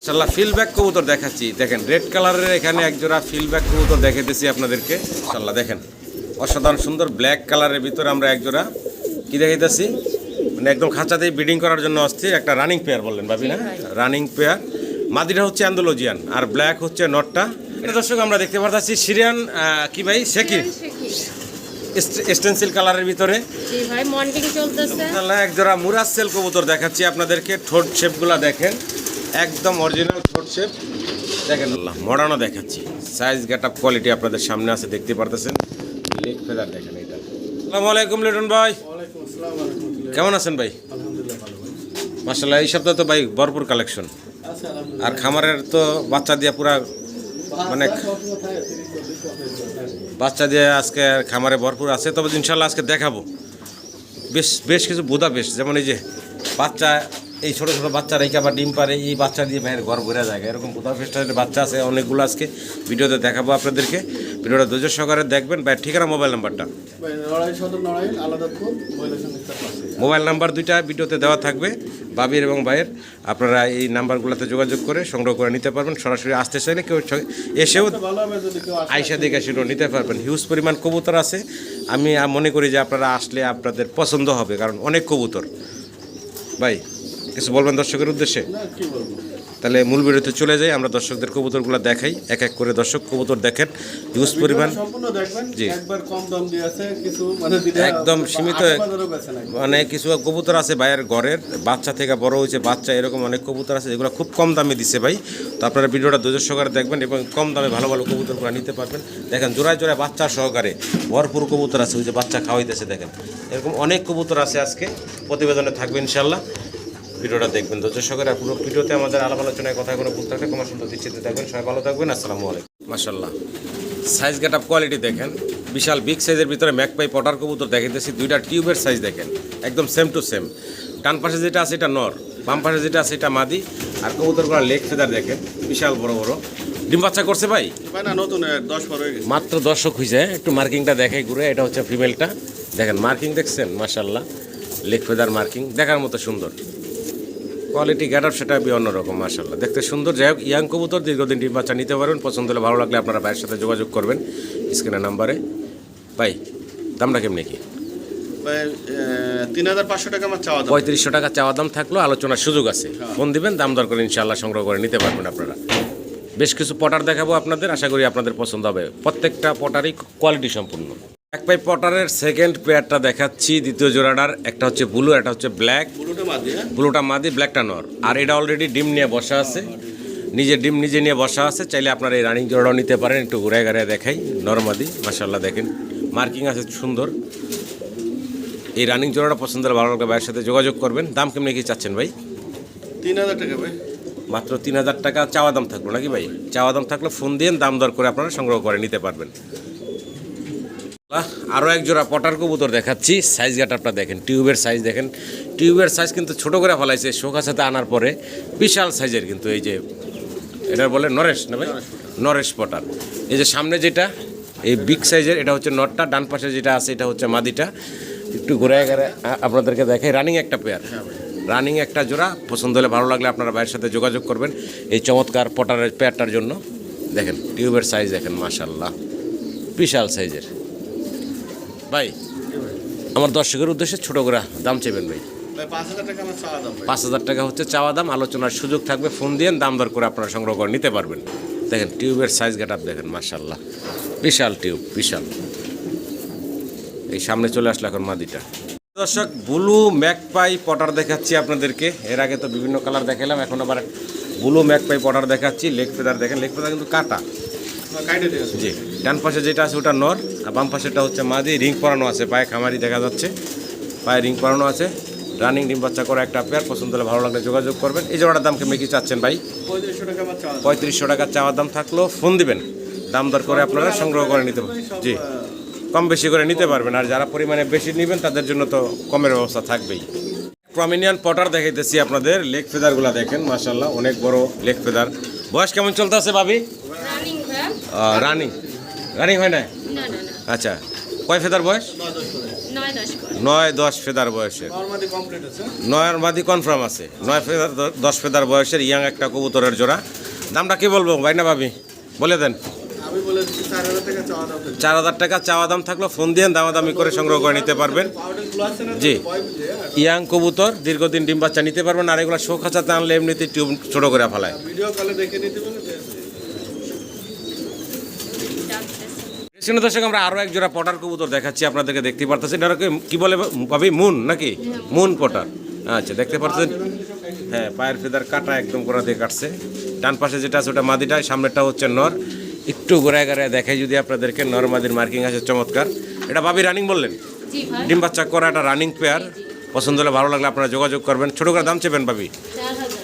মাশাআল্লাহ ফিলব্যাক কবুতর দেখাচ্ছি, দেখেন রেড কালারের এখানে একজোড়া ফিলব্যাক কবুতর দেখাইতেছি আপনাদেরকে। মাশাআল্লাহ দেখেন অসাধারণ সুন্দর ব্ল্যাক কালারের ভিতরে আমরা একজোড়া কি দেখাইতেছি, মানে একদম খাঁচাতেই ব্রিডিং করার জন্য অস্থির একটা রানিং পেয়ার বললেন ভাবি না? Running pair. মাদিটা হচ্ছে অ্যান্ডালুজিয়ান আর ব্ল্যাক হচ্ছে নটটা। এটা দর্শক আমরা দেখতে পাচ্ছি সিরিয়ান কি ভাই শেকি স্টেনসিল কালারের ভিতরে। জি ভাই মন্টিং চলতেছে। এক জোড়া মুরাসেল কবুতর দেখাচ্ছি আপনাদেরকে, ঠোঁট শেপগুলো দেখেন একদম অরিজিনাল ঠোঁট শেপ দেখেন। মডার্নও দেখাচ্ছি, সাইজ গেটআপ কোয়ালিটি আপনাদের সামনে আছে দেখতে পারতেছেন। লেগ ফেদার দেখেন এটা। আসসালামু আলাইকুম লিটন ভাই। ওয়ালাইকুম আসসালাম ওয়া রাহমাতুল্লাহ। কেমন আছেন ভাই? আলহামদুলিল্লাহ ভালো ভাই। মাশাআল্লাহ এই সপ্তাহে তো ভাই ভরপুর কালেকশন, আচ্ছা আলহামদুলিল্লাহ। আর খামারের তো বাচ্চা দিয়ে পুরা মানে বাচ্চা দিয়ে আজকে খামারে ভরপুর আছে। তবে ইনশাল্লাহ আজকে দেখাবো বেশ কিছু বুদা বেশ, যেমন এই যে বাচ্চা এই ছোটো ছোটো বাচ্চা রেখা বা ডিম পারে এই বাচ্চা দিয়ে ভাইয়ের ঘর ভরে যায় এরকম বুদা বেশটা বাচ্চা আছে অনেকগুলো। আজকে ভিডিওতে দেখাবো আপনাদেরকে, ভিডিওটা ধৈর্য সহকারে দেখবেন। ভাইয়ের ঠিকানা মোবাইল নাম্বারটা, মোবাইল নাম্বার দুইটা ভিডিওতে দেওয়া থাকবে বাবির এবং ভাইয়ের। আপনারা এই নাম্বারগুলোতে যোগাযোগ করে সংগ্রহ করে নিতে পারবেন। সরাসরি আসতে চাইলে কেউ এসেও আইসা দেখে সেটাও নিতে পারবেন। হিউজ পরিমাণ কবুতর আছে। আমি মনে করি যে আপনারা আসলে আপনাদের পছন্দ হবে, কারণ অনেক কবুতর। ভাই কিছু বলবেন দর্শকের উদ্দেশ্যে? তাহলে মূল ভিডিওতে চলে যাই, আমরা দর্শকদের কবুতরগুলো দেখাই এক এক করে। দর্শক কবুতর দেখেন হিউজ পরিমাণ, জি একদম সীমিত, মানে কিছু কবুতর আছে ভাইয়ের ঘরের বাচ্চা থেকে বড় হয়েছে বাচ্চা, এরকম অনেক কবুতর আছে যেগুলো খুব কম দামে দিচ্ছে ভাই। তো আপনারা ভিডিওটা ধৈর্য সহকারে দেখবেন এবং কম দামে ভালো ভালো কবুতরগুলো নিতে পারবেন। দেখেন জোড়ায় জোড়ায় বাচ্চা সহকারে ভরপুর কবুতর আছে, ওই যে বাচ্চা খাওয়াইতেছে দেখেন। এরকম অনেক কবুতর আছে, আজকে প্রতিবেদনে থাকবে ইনশাল্লাহ। ভিডিওটা দেখবেন ধৈর্য সহকারে। পুরো ভিডিওতে আমাদের আলাপ আলোচনায় কথা কোনো ভুল থাকলে তোমার সুন্দর দৃষ্টিতে থাকবেন। সবাই ভালো থাকবেন। আসসালামু আলাইকুম। মাশাআল্লাহ সাইজ গেটআপ কোয়ালিটি দেখেন, বিশাল বিগ সাইজের ভিতরে ম্যাকপাই পটার কবুতর দেখাইতেছি। দুইটা টিউবের সাইজ দেখেন একদম সেম টু সেম। ডান পাশে যেটা আছে এটা নর, বাম পাশে যেটা আছে এটা মাদি। আর কবুতরগুলো লেগ ফেদার দেখেন বিশাল বড় বড়। ডিম বাচ্চা করছে ভাই? না নতুন 10-12 হয়ে গেছে মাত্র 10 হয়েছে। একটু মার্কিংটা দেখাই ঘুরে, এটা হচ্ছে ফিমেলটা দেখেন। মার্কিং দেখছেন মাশাআল্লাহ, লেগ ফেদার মার্কিং দেখার মতো সুন্দর। কোয়ালিটি গেটআপ সেটা অন্যরকম মাশাআল্লাহ, দেখতে সুন্দর। যাই হোক ইয়াং কবুতর দীর্ঘদিন ডিম বাচ্চা নিতে পারবেন। পছন্দ হলে ভালো লাগলে আপনারা ভাইয়ের সাথে যোগাযোগ করবেন স্ক্রিনের নাম্বারে। ভাই দামটা কেমনি কি? 3500 টাকা আমার চাওয়া দাম। 3500 টাকা চাওয়া দাম থাকলেও আলোচনার সুযোগ আছে। ফোন দিবেন, দাম দর করে ইনশাআল্লাহ সংগ্রহ করে নিতে পারবেন আপনারা। বেশ কিছু পটার দেখাবো আপনাদের, আশা করি আপনাদের পছন্দ হবে। প্রত্যেকটা পটারই কোয়ালিটি সম্পূর্ণ। এক পাই পটারের সেকেন্ড পেয়ারটা দেখাচ্ছি, দ্বিতীয় জোড়াটার। একটা হচ্ছে ব্লু, একটা হচ্ছে ব্ল্যাক। ব্লুটা মাদি, ব্ল্যাকটা নর। আর এটা অলরেডি ডিম নিয়ে বসা আছে, নিজে ডিম নিজে নিয়ে বসা আছে। চাইলে আপনারা এই রানিং জোড়াটাও নিতে পারেন। একটু ঘুরে ঘুরে দেখাই নরমাদি মাশাআল্লাহ দেখেন মার্কিং আছে সুন্দর। এই রানিং জোড়াটা পছন্দ হলে ভালো লাগবে ভাইয়ের সাথে যোগাযোগ করবেন। দাম কেমনি কি চাচ্ছেন ভাই? 3000 টাকা ভাই। মাত্র 3000 টাকা চাওয়া দাম থাকলো নাকি ভাই? চাওয়া দাম থাকলে ফোন দিয়ে দাম দর করে আপনারা সংগ্রহ করে নিতে পারবেন। আরও এক জোড়া পটার কবুতর দেখাচ্ছি। সাইজ গেটআপটা দেখেন, টিউবের সাইজ দেখেন। টিউবের সাইজ কিন্তু ছোটো করে ফেলাইছে শোকার সাথে আনার পরে, বিশাল সাইজের কিন্তু। এই যে এটা বলে নরেশ না ভাই? নরেশ পটার। এই যে সামনে যেটা এই বিগ সাইজের এটা হচ্ছে নটটা, ডান পাশে যেটা আছে এটা হচ্ছে মাদিটা। একটু ঘুরে ঘুরে আপনাদেরকে দেখাই। রানিং একটা পেয়ার, রানিং একটা জোড়া। পছন্দ হলে ভালো লাগলে আপনারা ভাইয়ের সাথে যোগাযোগ করবেন এই চমৎকার পটারের পেয়ারটার জন্য। দেখেন টিউবের সাইজ দেখেন মাশাআল্লাহ, বিশাল সাইজের। ভাই আমার দর্শকের উদ্দেশ্যে ছোটো করে দাম চেবেন ভাই? 5000 টাকা আমার চাওয়া দাম। 5000 টাকা হচ্ছে চাওয়া দাম, আলোচনার সুযোগ থাকবে। ফোন দিয়ে দাম দর করে আপনারা সংগ্রহ করে নিতে পারবেন। দেখেন টিউবের সাইজ গেটআপ দেখেন মাশাআল্লাহ, বিশাল টিউব বিশাল। এই সামনে চলে আসলো এখন মাদিটা। দর্শক ব্লু ম্যাকপাই পটার দেখাচ্ছি আপনাদেরকে। এর আগে তো বিভিন্ন কালার দেখালাম, এখন আবার ব্লু ম্যাকপাই পটার দেখাচ্ছি। লেগ ফেদার দেখেন, লেগ ফেদার কিন্তু কাটা। জি, ডান পাশে যেটা আছে ওটা নর, আর বাম পাশেটা হচ্ছে মাদি। রিং পরানো আছে, পায়ে খামারি দেখা যাচ্ছে, পায়ে রিং পরানো আছে। রানিং ডিম বাচ্চা করা একটা পেয়ার। পছন্দ হলে ভালো লাগলে যোগাযোগ করবেন। এই জোড়াটার দাম কেমন কি চাচ্ছেন ভাই? 3500 টাকা আমার চাওয়া দাম। 3500 টাকা চাওয়া দাম থাকলেও ফোন দিবেন, দাম দর করে আপনারা সংগ্রহ করে নিতে পারবেন। জি, কম বেশি করে নিতে পারবেন। আর যারা পরিমাণে বেশি নেবেন তাদের জন্য তো কমের ব্যবস্থা থাকবেই। প্রমিনিয়ান পটার দেখাইতেছি আপনাদের। লেগ ফেদারগুলো দেখেন মাশাআল্লাহ, অনেক বড় লেগ ফেদার। বয়স কেমন চলতে আছে ভাবি? রানিং রানিং হয় না? আচ্ছা, কয় ফেদার বয়স? 9-10 করে। 9-10 ফেদার বয়সের, নরমালি কমপ্লিট আছে। 9 মাদি কনফার্ম আছে, 9 ফেদার 10 ফেদার বয়সের ইয়াং একটা কবুতরের জোড়া। দামটা কি বলবো ভাই না ভাবি, বলে দেন। আমি বলে দিচ্ছি 4000 টাকা চাওয়া দাম। 4000 টাকা চাওয়া দাম থাকলো, ফোন দিয়ে দামাদামি করে সংগ্রহ করে নিতে পারবেন। পাউডার গুলো আছে না, জি। বয় বুঝে, হ্যাঁ। ইয়াং কবুতর দীর্ঘদিন ডিম বাচ্চা নিতে পারবেন। আর এগুলো শো খাঁচাতে আনলে এমনিতে টিউব ছোট করে ফেলায়। ভিডিও কলে দেখে নিতে বলে যে ডাকতেছে। সিনে দর্শক আমরা আরও এক জোড়া পটার কবুতর দেখাচ্ছি আপনাদেরকে, দেখতে পারতেছেন। এটাকে কি বলে ভাবি, মুন নাকি? Moon Potter. আচ্ছা, দেখতে পাচ্ছেন, হ্যাঁ পায়ের ফেদার কাটা একদম গোড়া দিয়ে কাটছে। ডান পাশে যেটা আছে ওটা মাদিটা, সামনেরটা হচ্ছে নর। একটু ঘোরায় ঘোরায় দেখাই যদি আপনাদেরকে, নর মাদির মার্কিং আছে চমৎকার। এটা ভাবি রানিং বললেন, জি ভাই। ডিম বাচ্চা করা একটা রানিং পেয়ার। পছন্দ হলে ভালো লাগলে আপনারা যোগাযোগ করবেন। ছোটো করে দাম চেপেন ভাবি, 4000।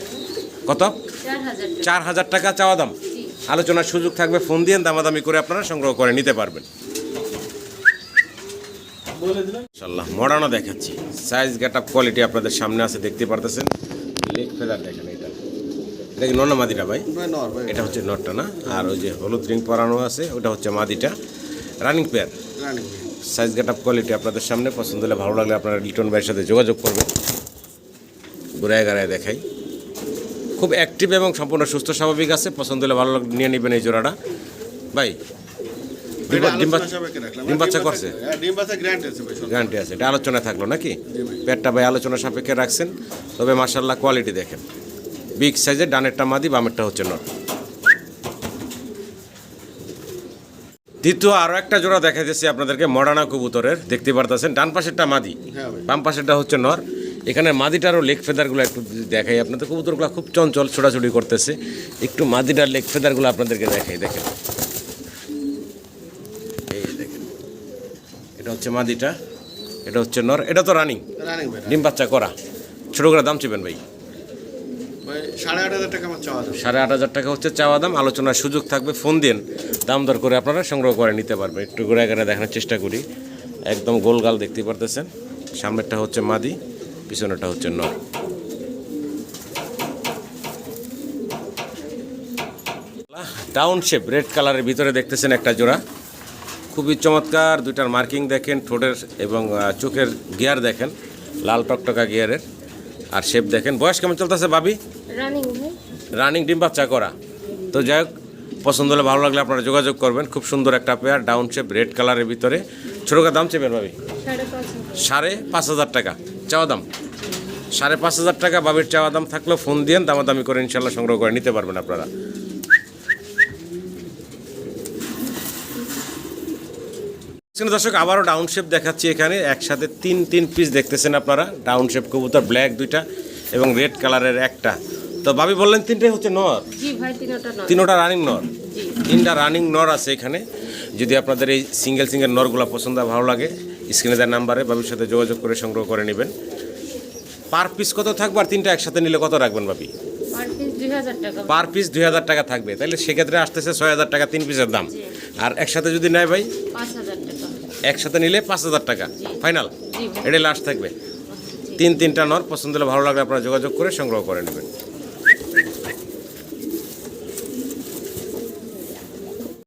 কত? 4000 টাকা। 4000 টাকা চাওয়া দাম। জি। আলোচনার সুযোগ থাকবে, ফোন দিয়ে দামাদামি করে আপনারা সংগ্রহ করে নিতে পারবেন। বলে দিলাম। ইনশাআল্লাহ মডার্নও দেখাচ্ছি, সাইজ গেট আপ কোয়ালিটি আপনাদের সামনে আছে, দেখতে পারতেছেন। লেগ ফেদার দেখেন, এটা কি নর না মাদিটা ভাই? ভাই নর ভাই। এটা হচ্ছে নটটা না, আর ওই যে হলুদ রিং পরানো আছে ওটা হচ্ছে মাদিটা। রানিং পেয়ার, রানি। সাইজ গেট আপ কোয়ালিটি আপনাদের সামনে। পছন্দ হলে ভালো লাগলে আপনারা লিটন ভাইয়ের সাথে যোগাযোগ করবেন। ঘুরায় গাড়ায় দেখাই, খুব অ্যাক্টিভ এবং সম্পূর্ণ সুস্থ স্বাভাবিক আছে। পছন্দ হলে ভালো লাগলে নিয়ে নেবেন এই জোড়াটা ভাই। ডিম বাচ্চা করছে, হ্যাঁ ডিম বাচ্চা গ্যারান্টি আছে ভাই। গ্যারান্টি আছে। এটা আলোচনায় থাকলো নাকি? জি ভাই। পেটটা ভাই আলোচনা সাপেক্ষে রাখছেন, তবে মাশাআল্লাহ কোয়ালিটি দেখেন। বিগ সাইজের, ডানেরটা মাদি, বামেরটা হচ্ছে নর। দ্বিতীয় আরও একটা জোড়া দেখাইতেছি আপনাদেরকে, মডার্না কবুতরের। দেখতে পারতেছেন ডান পাশেরটা মাদি, হ্যাঁ ভাই। বাম পাশেরটা হচ্ছে নর। এখানে মাদিটারও লেগ ফেদারগুলো একটু দেখাই আপনাদের। কবুতরগুলো খুব চঞ্চল, ছোটাছুটি করতেছে। একটু মাদিটার লেগ ফেদারগুলো আপনাদেরকে দেখাই, দেখেন। এই দেখেন, এটা হচ্ছে মাদিটা, এটা হচ্ছে নর। এটা তো রানিং, রানিং ভাই। ডিম বাচ্চা করা। ছোটো করে দাম চেপেন ভাই। ভাই 8500 টাকা আমার চাওয়া দাম। 8500 টাকা হচ্ছে চাওয়া দাম, আলোচনার সুযোগ থাকবে। ফোন দিন, দাম দর করে আপনারা সংগ্রহ করে নিতে পারবেন। একটু ঘুরে ঘুরে দেখানোর চেষ্টা করি। একদম গোলগাল দেখতে পারতেছেন। সামনেরটা হচ্ছে মাদি, পিছনেরটা হচ্ছে নর। ডাউন শেপ রেড কালারের ভিতরে দেখতেছেন একটা জোড়া, খুবই চমৎকার। দুইটার মার্কিং দেখেন, ঠোঁটের এবং চোখের গিয়ার দেখেন, লাল টকটকা গিয়ারের। আর শেপ দেখেন। বয়স কেমন চলতেছে ভাবি? রানিং ভাই। রানিং ডিম বাচ্চা করা। তো যাই হোক, পছন্দ হলে ভালো লাগলে আপনারা যোগাযোগ করবেন। খুব সুন্দর একটা পেয়ার, ডাউন শেপ রেড কালারের ভিতরে। ছোটো দাম চেপেন ভাবি। 5,500। 5,500 টাকা চাওয়া দাম। 5,500 টাকা বাবির চাওয়া দাম থাকলেও ফোন দিয়ে দামাদামি করে ইনশাল্লাহ সংগ্রহ করে নিতে পারবেন আপনারা। দর্শক আবারও ডাউন শেপ দেখাচ্ছি এখানে। একসাথে তিন পিস দেখতেছেন আপনারা। ডাউন শেপ কবুতর, ব্ল্যাক দুইটা এবং রেড কালারের একটা। তো ভাবি বললেন তিনটাই হচ্ছে নর? জি ভাই, তিনটা নর। তিনোটা রানিং নর। জি। 3টা রানিং নর আছে এখানে। যদি আপনাদের এই সিঙ্গেল নরগুলো পছন্দ হয়, ভালো লাগে, স্ক্রিনে দেওয়ার নাম্বারে বাবির সাথে যোগাযোগ করে সংগ্রহ করে নেবেন। পার পিস কত থাকবে, আর তিনটা একসাথে নিলে কত রাখবেন ভাবি? পার পিস 2000 টাকা। পার পিস 2000 টাকা থাকবে। তাহলে সেক্ষেত্রে আসতেছে 6000 টাকা 3 পিসের দাম। জি। আর একসাথে যদি নেয় ভাই, 5000 টাকা। একসাথে নিলে 5000 টাকা ফাইনাল। জি ভাই। এটাই লাস্ট থাকবে। তিনটা নর পছন্দ হলে ভালো লাগলে আপনারা যোগাযোগ করে সংগ্রহ করে নেবেন।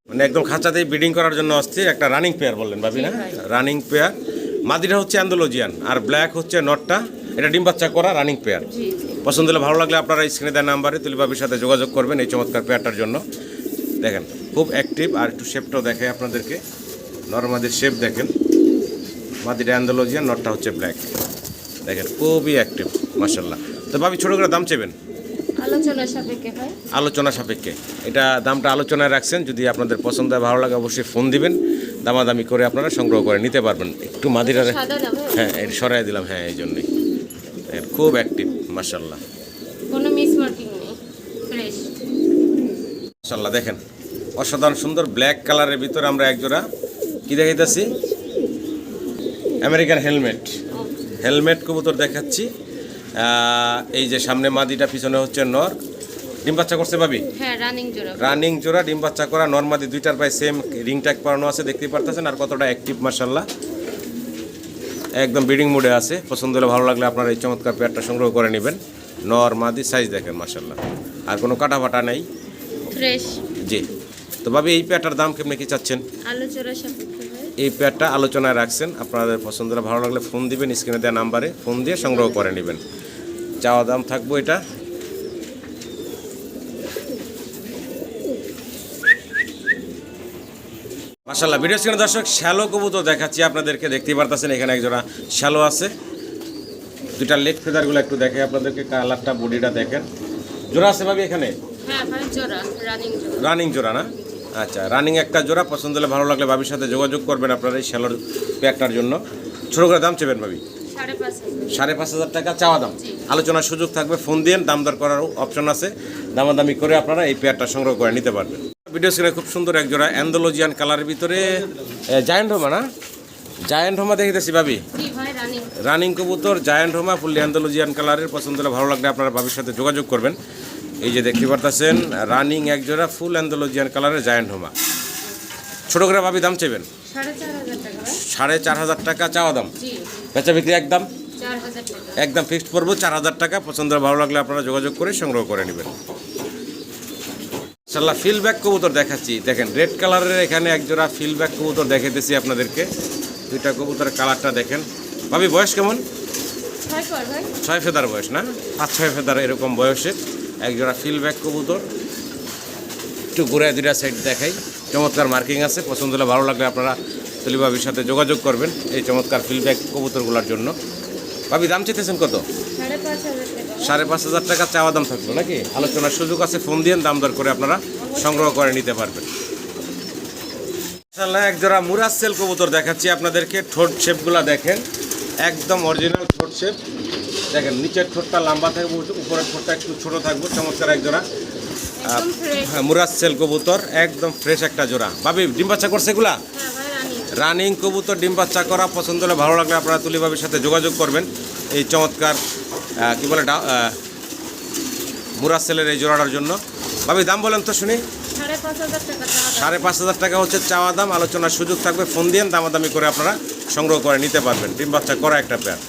মানে একদম খাঁচাতেই ব্রিডিং করার জন্য অস্থির একটা রানিং পেয়ার বললেন ভাবি না? জি ভাই। Running pair. মাদিটা হচ্ছে অ্যান্ডালুজিয়ান আর ব্ল্যাক হচ্ছে নটটা। এটা ডিম বাচ্চা করা রানিং পেয়ার। জি জি। পছন্দ হলে ভালো লাগলে আপনারা স্ক্রিনে দেওয়া নাম্বারে তুলি বাবির সাথে যোগাযোগ করবেন এই চমৎকার পেয়ারটার জন্য। দেখেন খুব অ্যাক্টিভ। আর একটু শেপটাও দেখাই আপনাদেরকে। নরমাদির শেপ দেখেন। মাদিটা অ্যান্ডালুজিয়ান, নটটা হচ্ছে ব্ল্যাক। দেখেন খুবই অ্যাক্টিভ মাশাল্লাহ। তো ভাবি ছোটো করে দাম চেবেন? আলোচনা সাপেক্ষে হয়। আলোচনা সাপেক্ষে। এটা দামটা আলোচনায় রাখছেন। যদি আপনাদের পছন্দ হয়, ভালো লাগে, অবশ্যই ফোন দিবেন। দামাদামি করে আপনারা সংগ্রহ করে নিতে পারবেন। একটু মাদিরা, সাদা না ভাই? হ্যাঁ এই সরাই দিলাম, হ্যাঁ এই জন্যই। খুব অ্যাক্টিভ মাশাল্লাহ। কোনো মিস মার্কিং নেই, ফ্রেশ। মাশাল্লাহ দেখেন অসাধারণ সুন্দর ব্ল্যাক কালারের ভিতরে আমরা একজোড়া কি দেখাইতেছি, আমেরিকান হেলমেট কবুতর দেখাচ্ছি। এই যে সামনে মাদিটা, পিছনে হচ্ছে নর। ডিম বাচ্চা করছে ভাবি? হ্যাঁ, রানিং জোড়া। রানিং জোড়া, ডিম বাচ্চা করা। নর মাদি দুইটার প্রায় সেম রিং ট্যাগ পরানো আছে, দেখতেই পারতেছেন। আর কতটা অ্যাক্টিভ মাশাল্লাহ, একদম ব্রিডিং মুডে আছে। পছন্দ হলে ভালো লাগলে আপনারা এই চমৎকার পেয়ারটা সংগ্রহ করে নেবেন। নর মাদি সাইজ দেখেন মাশাল্লাহ, আর কোনো কাটা ফাটা নেই, ফ্রেশ। জি। তো ভাবি এই পেয়ারটার দাম কেমনে কি চাচ্ছেন? আলোচনা সাপেক্ষে হয়। এই পেয়ারটা আলোচনায় রাখছেন। আপনাদের পছন্দের ভালো লাগলে ফোন দিবেন, স্ক্রিনে দেওয়া নাম্বারে ফোন দিয়ে সংগ্রহ করে নেবেন। চাওয়া দাম থাকবো এটা মাশাআল্লাহ। ভিডিও স্ক্রিনে দর্শক শ্যালো কবুতর দেখাচ্ছি আপনাদেরকে, দেখতেই পারতেছেন এখানে একজোড়া শ্যালো আছে। দুইটা লেগ ফেদারগুলো একটু দেখে আপনাদেরকে, কালারটা বডিটা দেখেন। জোড়া আছে ভাবি এখানে? হ্যাঁ ভাই জোড়া, রানিং জোড়া। রানিং জোড়া না? আচ্ছা, রানিং একটা জোড়া। পছন্দ হলে ভালো লাগলে ভাবির সাথে যোগাযোগ করবেন আপনারা এই শ্যালোর প্যাকটার জন্য। ছোটো করে দাম চেবেন ভাবি? 5,500। 5,500 টাকা চাওয়া দাম। জি। আলোচনার সুযোগ থাকবে, ফোন দিন, দাম দর করারও অপশন আছে। দামাদামি করে আপনারা এই পেয়ারটা সংগ্রহ করে নিতে পারবেন। ভিডিও স্ক্রিনে খুব সুন্দর এক জোড়া অ্যান্ডালুজিয়ান কালারের ভিতরে জায়ান্ট হোমা না? জায়ান্ট হোমা দেখিতেছি ভাবি। জি ভাই রানিং। রানিং কবুতর জায়ান্ট হোমা ফুললি অ্যান্ডালুজিয়ান কালারের। পছন্দ হলে ভালো লাগলে আপনারা ভাবির সাথে যোগাযোগ করবেন। এই যে দেখতে পারতেছেন রানিং এক জোড়া ফুল অ্যান্ডালুজিয়ান কালারের জায়ান্ট হোমা। ছোটো করে ভাবি দাম চেবেন? 4,500 টাকা ভাই। 4,500 টাকা চাওয়া দাম। জি। বেচা বিক্রি একদম 4,000 টাকা। একদম ফিক্সড পড়বো 4,000 টাকা। পছন্দ ভালো লাগলে আপনারা যোগাযোগ করে সংগ্রহ করে নেবেন। ইনশাআল্লাহ ফিলব্যাক কবুতর দেখাচ্ছি। দেখেন রেড কালারের এখানে একজোড়া ফিলব্যাক কবুতর দেখাইতেছি আপনাদেরকে। দুইটা কবুতরের কালারটা দেখেন। ভাবি বয়স কেমন? 6 পর ভাই। 6 ফেদার বয়স না? 5-6 ফেদার এরকম বয়সে একজোড়া ফিলব্যাক কবুতর। একটু ঘুরে দুইটা সাইড দেখাই। চমৎকার মার্কিং আছে। পছন্দ হলে ভালো লাগলে আপনারা তুলি ভাবির সাথে যোগাযোগ করবেন এই চমৎকার ফিলব্যাক কবুতরগুলোর জন্য। ভাবি দাম চাইতেছেন কত? 5,500 টাকা। 5,500 টাকা চাওয়া দাম থাকলো নাকি? আলোচনার সুযোগ আছে, ফোন দিয়ে দাম দর করে আপনারা সংগ্রহ করে নিতে পারবেন। ইনশাআল্লাহ একজোড়া মুরাসেল কবুতর দেখাচ্ছি আপনাদেরকে। ঠোঁট শেপগুলো দেখেন, একদম অরিজিনাল ঠোঁট শেপ। দেখেন নিচের ঠোঁটটা লম্বা থাকবে, উপরের ঠোঁটটা একটু ছোট থাকবে। চমৎকার একজোড়া একদম ফ্রেশ। মুরাসেল কবুতর, একদম ফ্রেশ একটা জোড়া। ভাবি ডিম বাচ্চা করছে এগুলা? হ্যাঁ ভাই রানিং। রানিং কবুতর ডিম বাচ্চা করা। পছন্দ হলে ভালো লাগলে আপনারা তুলি ভাবির সাথে যোগাযোগ করবেন এই চমৎকার কি বলে মুরাসেলের এই জোড়াটার জন্য। ভাবি দাম বলেন তো শুনি? 5,500 টাকা চাওয়া দাম। 5,500 টাকা হচ্ছে চাওয়া দাম। আলোচনার সুযোগ থাকবে, ফোন দিয়ে দামাদামি করে আপনারা সংগ্রহ করে নিতে পারবেন। ডিম বাচ্চা করা একটা পেয়ার।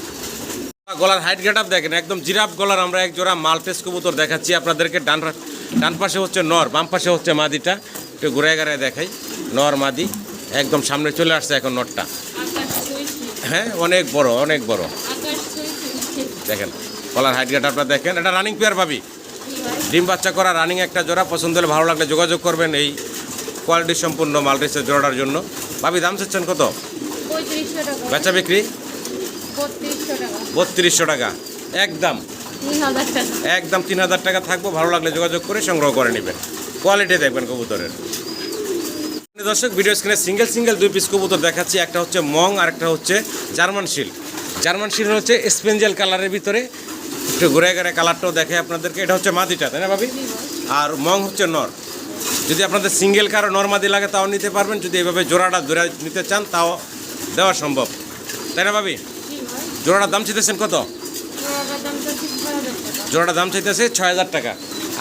গলার হাইট গেট আপ দেখেন, একদম জিরাফ গলার আমরা এক জোড়া মালটেস কবুতর দেখাচ্ছি আপনাদেরকে। ডান পাশে হচ্ছে নর, বাম পাশে হচ্ছে মাদিটা। একটু ঘুরে ঘুরায় দেখাই। নর মাদি একদম সামনে চলে আসছে এখন নরটা। আকাশ ছুঁইছে। হ্যাঁ অনেক বড়, অনেক বড়। আকাশ ছুঁইছে। দেখেন গলার হাইট গেট আপটা দেখেন। এটা রানিং পেয়ার ভাবি? জি ভাই। ডিম বাচ্চা করা রানিং একটা জোড়া। পছন্দ হলে ভালো লাগলে যোগাযোগ করবেন এই কোয়ালিটি সম্পূর্ণ মাল্টিসের জোড়াটার জন্য। ভাবি দাম চাচ্ছেন কত? 3,500 টাকা। বেচা বিক্রি 3,200 টাকা। 3,200 টাকা একদম। 3,000 টাকা। একদম 3,000 টাকা থাকবো। ভালো লাগলে যোগাযোগ করে সংগ্রহ করে নেবেন। কোয়ালিটি দেখবেন কবুতরের। দর্শক ভিডিও স্ক্রিনে সিঙ্গেল 2 পিস কবুতর দেখাচ্ছি। একটা হচ্ছে মং আর একটা হচ্ছে জার্মান শিল। জার্মান শিল হচ্ছে স্পেঞ্জেল কালারের ভিতরে। একটু ঘুরে ঘুরে কালারটাও দেখে আপনাদেরকে। এটা হচ্ছে মাদিটা, তাই না ভাবি? জি ভাই। আর মং হচ্ছে নর। যদি আপনাদের সিঙ্গেল কারো নর্মাদি লাগে তাও নিতে পারবেন। যদি এইভাবে জোড়াটা ধরে নিতে চান তাও দেওয়া সম্ভব, তাই না ভাবি? জি ভাই। জোড়াটার দাম চাইতেছেন কত? জোড়াটার দাম তো 6,000 টাকা। জোড়াটার দাম চাইতেছে 6,000 টাকা।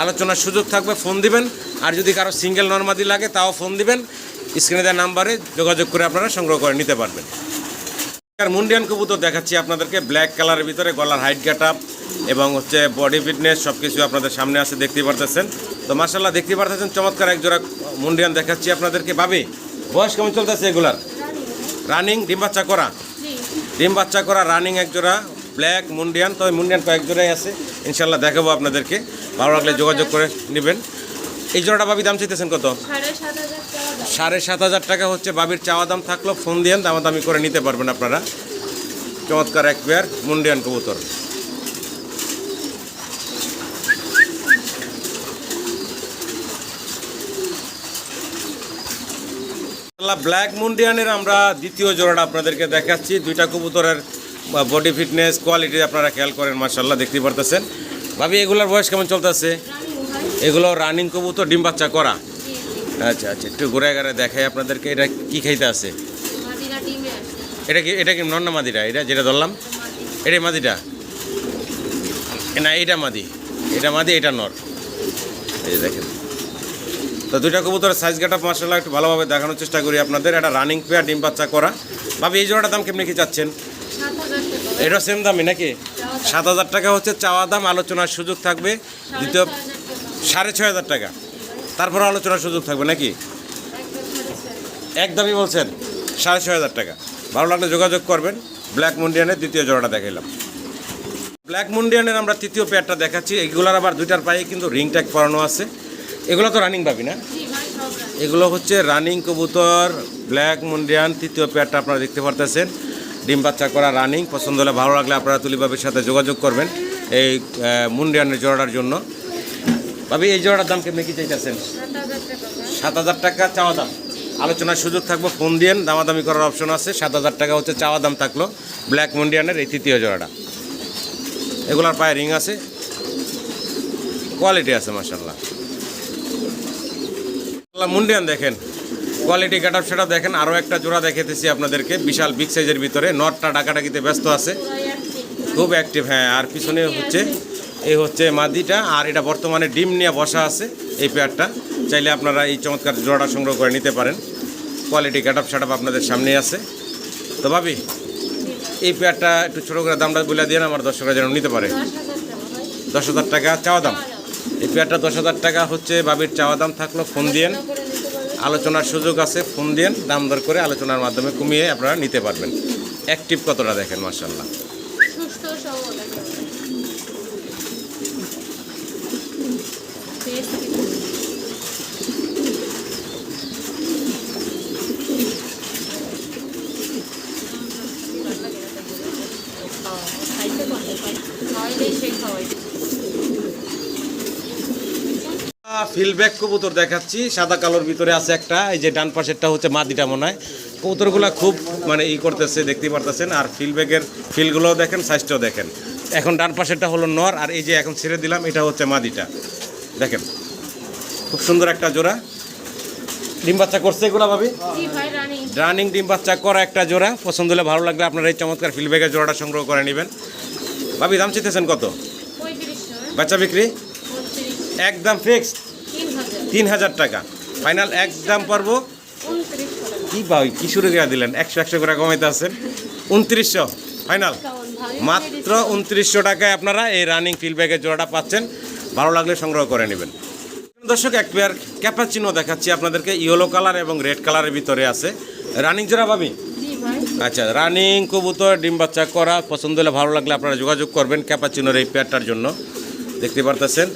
আলোচনার সুযোগ থাকবে, ফোন দিবেন। আর যদি কারো সিঙ্গেল নর্মাদি লাগে তাও ফোন দিবেন। স্ক্রিনে দেওয়া নাম্বারে যোগাযোগ করে আপনারা সংগ্রহ করে নিতে পারবেন। আর মুন্ডিয়ান কবুতর দেখাচ্ছি আপনাদেরকে। ব্ল্যাক কালারের ভিতরে গলার হাইট গেট আপ এবং হচ্ছে বডি ফিটনেস সব কিছু আপনাদের সামনে আছে, দেখতে পারতেছেন। তো মাশাআল্লাহ দেখতে পারতেছেন চমৎকার এক জোড়া মুন্ডিয়ান দেখাচ্ছি আপনাদেরকে। ভাবি বয়স কেমন চলতেছে এগুলার? রানিং ডিম বাচ্চা করা? জি। ডিম বাচ্চা করা রানিং এক জোড়া ব্ল্যাক মুন্ডিয়ান। তবে মুন্ডিয়ান কয়েক জোড়াই আছে, ইনশাল্লাহ দেখাবো আপনাদেরকে। ভালো লাগলে যোগাযোগ করে নেবেন। এই জোড়াটা ভাবি দাম চাইতেছেন কত? 7,500 টাকা দাম। 7,500 টাকা হচ্ছে বাবির চাওয়া দাম থাকলো। ফোন দিয়ে দামাদামি করে নিতে পারবেন আপনারা। চমৎকার এক পেয়ার মুন্ডিয়ান কবুতর। ব্ল্যাক মুন্ডিয়ানের আমরা দ্বিতীয় জোড়াটা আপনাদেরকে দেখাচ্ছি। দুইটা কবুতরের বডি ফিটনেস কোয়ালিটি আপনারা খেয়াল করেন, মাশাআল্লাহ দেখতে পারতেছেন। ভাবি এগুলোর বয়স কেমন চলতেছে? রানিং ভাই। এগুলো রানিং কবুতর, ডিম বাচ্চা করা। জি জি। আচ্ছা আচ্ছা, একটু ঘুরে ঘুরে দেখাই আপনাদেরকে। এটা কি খাইতে আছে? মাদিরা ডিমে আছে। এটা কি নন্না মাদিটা? এটা যেটা ধরলাম মাদি। এটাই মাদিটা না? এটা মাদি, এটা মাদি, এটা নর। এই যে দেখেন। তো দুইটা কবুতরের সাইজ গেট আপ মাশাআল্লাহ একটু ভালোভাবে দেখানোর চেষ্টা করি আপনাদের। এটা রানিং পেয়ার, ডিম বাচ্চা করা। ভাবি এই জোড়াটার দাম কেমনি কি চাচ্ছেন? 7,000 টাকা। এটা সেম দামই নাকি? 7,000 টাকা হচ্ছে চাওয়া দাম। আলোচনার সুযোগ থাকবে। দ্বিতীয় 6,500 টাকা। তারপর আলোচনার সুযোগ থাকবে নাকি? একদম 6,500। একদমই বলছেন 6,500 টাকা। ভালো লাগলে যোগাযোগ করবেন। ব্ল্যাক মুন্ডিয়ানের দ্বিতীয় জোড়াটা দেখাইলাম। ব্ল্যাক মুন্ডিয়ানের আমরা তৃতীয় পেয়ারটা দেখাচ্ছি। এগুলোর আবার দুইটার পায়ে কিন্তু রিং ট্যাগ পরানো আছে। এগুলো তো রানিং পাবি না? জি ভাই সব রানিং। এগুলো হচ্ছে রানিং কবুতর। ব্ল্যাক মুন্ডিয়ান তৃতীয় পেয়ারটা আপনারা দেখতে পারতেছেন। ডিম বাচ্চা করা রানিং। পছন্দ হলে ভালো লাগলে আপনারা তুলিবাবির সাথে যোগাযোগ করবেন এই মুন্ডিয়ানের জোড়াটার জন্য। ভাবি এই জোড়াটার দাম কেমনি কি চাইতেছেন? 7,000 টাকা ভাই। 7,000 টাকা চাওয়া দাম। আলোচনার সুযোগ থাকবে, ফোন দিয়ে দামাদামি করার অপশন আছে। 7,000 টাকা হচ্ছে চাওয়া দাম থাকলো ব্ল্যাক মুন্ডিয়ানের এই তৃতীয় জোড়াটা। এগুলার পায়ে রিং আছে, কোয়ালিটি আছে মাশাআল্লাহ। মুন্ডিয়ান দেখেন, কোয়ালিটি গেটআপ সেটা দেখেন। আরও একটা জোড়া দেখাতেছি আপনাদেরকে, বিশাল বিগ সাইজের ভিতরে। নটটা ডাকাডাকিতে ব্যস্ত আছে, পুরাই active ভাই। খুব অ্যাক্টিভ। হ্যাঁ, আর পিছনে হচ্ছে এই হচ্ছে মাদিটা, আর এটা বর্তমানে ডিম নিয়ে বসা আছে এই পেয়ারটা। চাইলে আপনারা এই চমৎকার জোড়াটা সংগ্রহ করে নিতে পারেন। কোয়ালিটি গেটআপ সেটআপ আপনাদের সামনেই আছে। তো ভাবি এই পেয়ারটা একটু ছোটো করে দামটা বলে দিয়ে আমার দর্শকরা যেন নিতে পারে। 10,000 টাকা ভাই। 10,000 টাকা চাওয়া দাম। চাওয়া দাম। এই পেয়ারটা 10,000 টাকা হচ্ছে বাবির চাওয়া দাম থাকলো। ফোন দিয়েন, আলোচনা করে নিতে পারবেন। আলোচনার সুযোগ আছে। ফোন দিয়েন, দাম দর করে আলোচনার মাধ্যমে কমিয়ে আপনারা নিতে পারবেন। অ্যাক্টিভ কতটা দেখেন মাশাআল্লাহ। সুস্থ সবল একদম। Face কিন্তু। খাইতে পারে ভাই। খাওয়াইলেই সে খাওয়াই। ফিলব্যাক কবুতর দেখাচ্ছি, সাদা কালোর ভিতরে আছে একটা। এই যে ডান পাশেরটা হচ্ছে মাদিটা মনে হয়। কবুতরগুলো খুব মানে করতেছে, দেখতে পারতেছেন। আর ফিলব্যাকের ফিলগুলোও দেখেন, সাইজটাও দেখেন। এখন ডান পাশেরটা হলো নর, আর এই যে এখন ছেড়ে দিলাম এটা হচ্ছে মাদিটা। দেখেন খুব সুন্দর একটা জোড়া। ডিম বাচ্চা করছে এগুলো ভাবি? জি ভাই রানিং। রানিং ডিম বাচ্চা করা একটা জোড়া। পছন্দ হলে ভালো লাগলে আপনারা এই চমৎকার ফিলব্যাকের জোড়াটা সংগ্রহ করে নেবেন। ভাবি দাম চাইতেছেন কত? 3500 বাচ্চা বিক্রি 32 একদম ফিক্সড 3000 3,000 টাকা ফাইনাল একদম পারবো। 2900 টাকা। কি ভাই কি শুরু করে দিলেন? 100 করে কমাইতে আছেন। 2900 ফাইনাল, কেমন ভাই? মাত্র 2900 টাকায় আপনারা এই রানিং ফিলব্যাগের জোড়াটা পাচ্ছেন। ভালো লাগলে সংগ্রহ করে নেবেন। দর্শক এক পেয়ার ক্যাপাচিনো দেখাচ্ছি আপনাদেরকে, ইয়েলো কালার এবং রেড কালারের ভিতরে আছে। রানিং জোড়া ভাবি? জি ভাই। আচ্ছা, রানিং কবুতর ডিম বাচ্চা করা। পছন্দ হলে ভালো লাগলে আপনারা যোগাযোগ করবেন ক্যাপাচিনোর এই পেয়ারটার জন্য। দেখতে পারতেছেন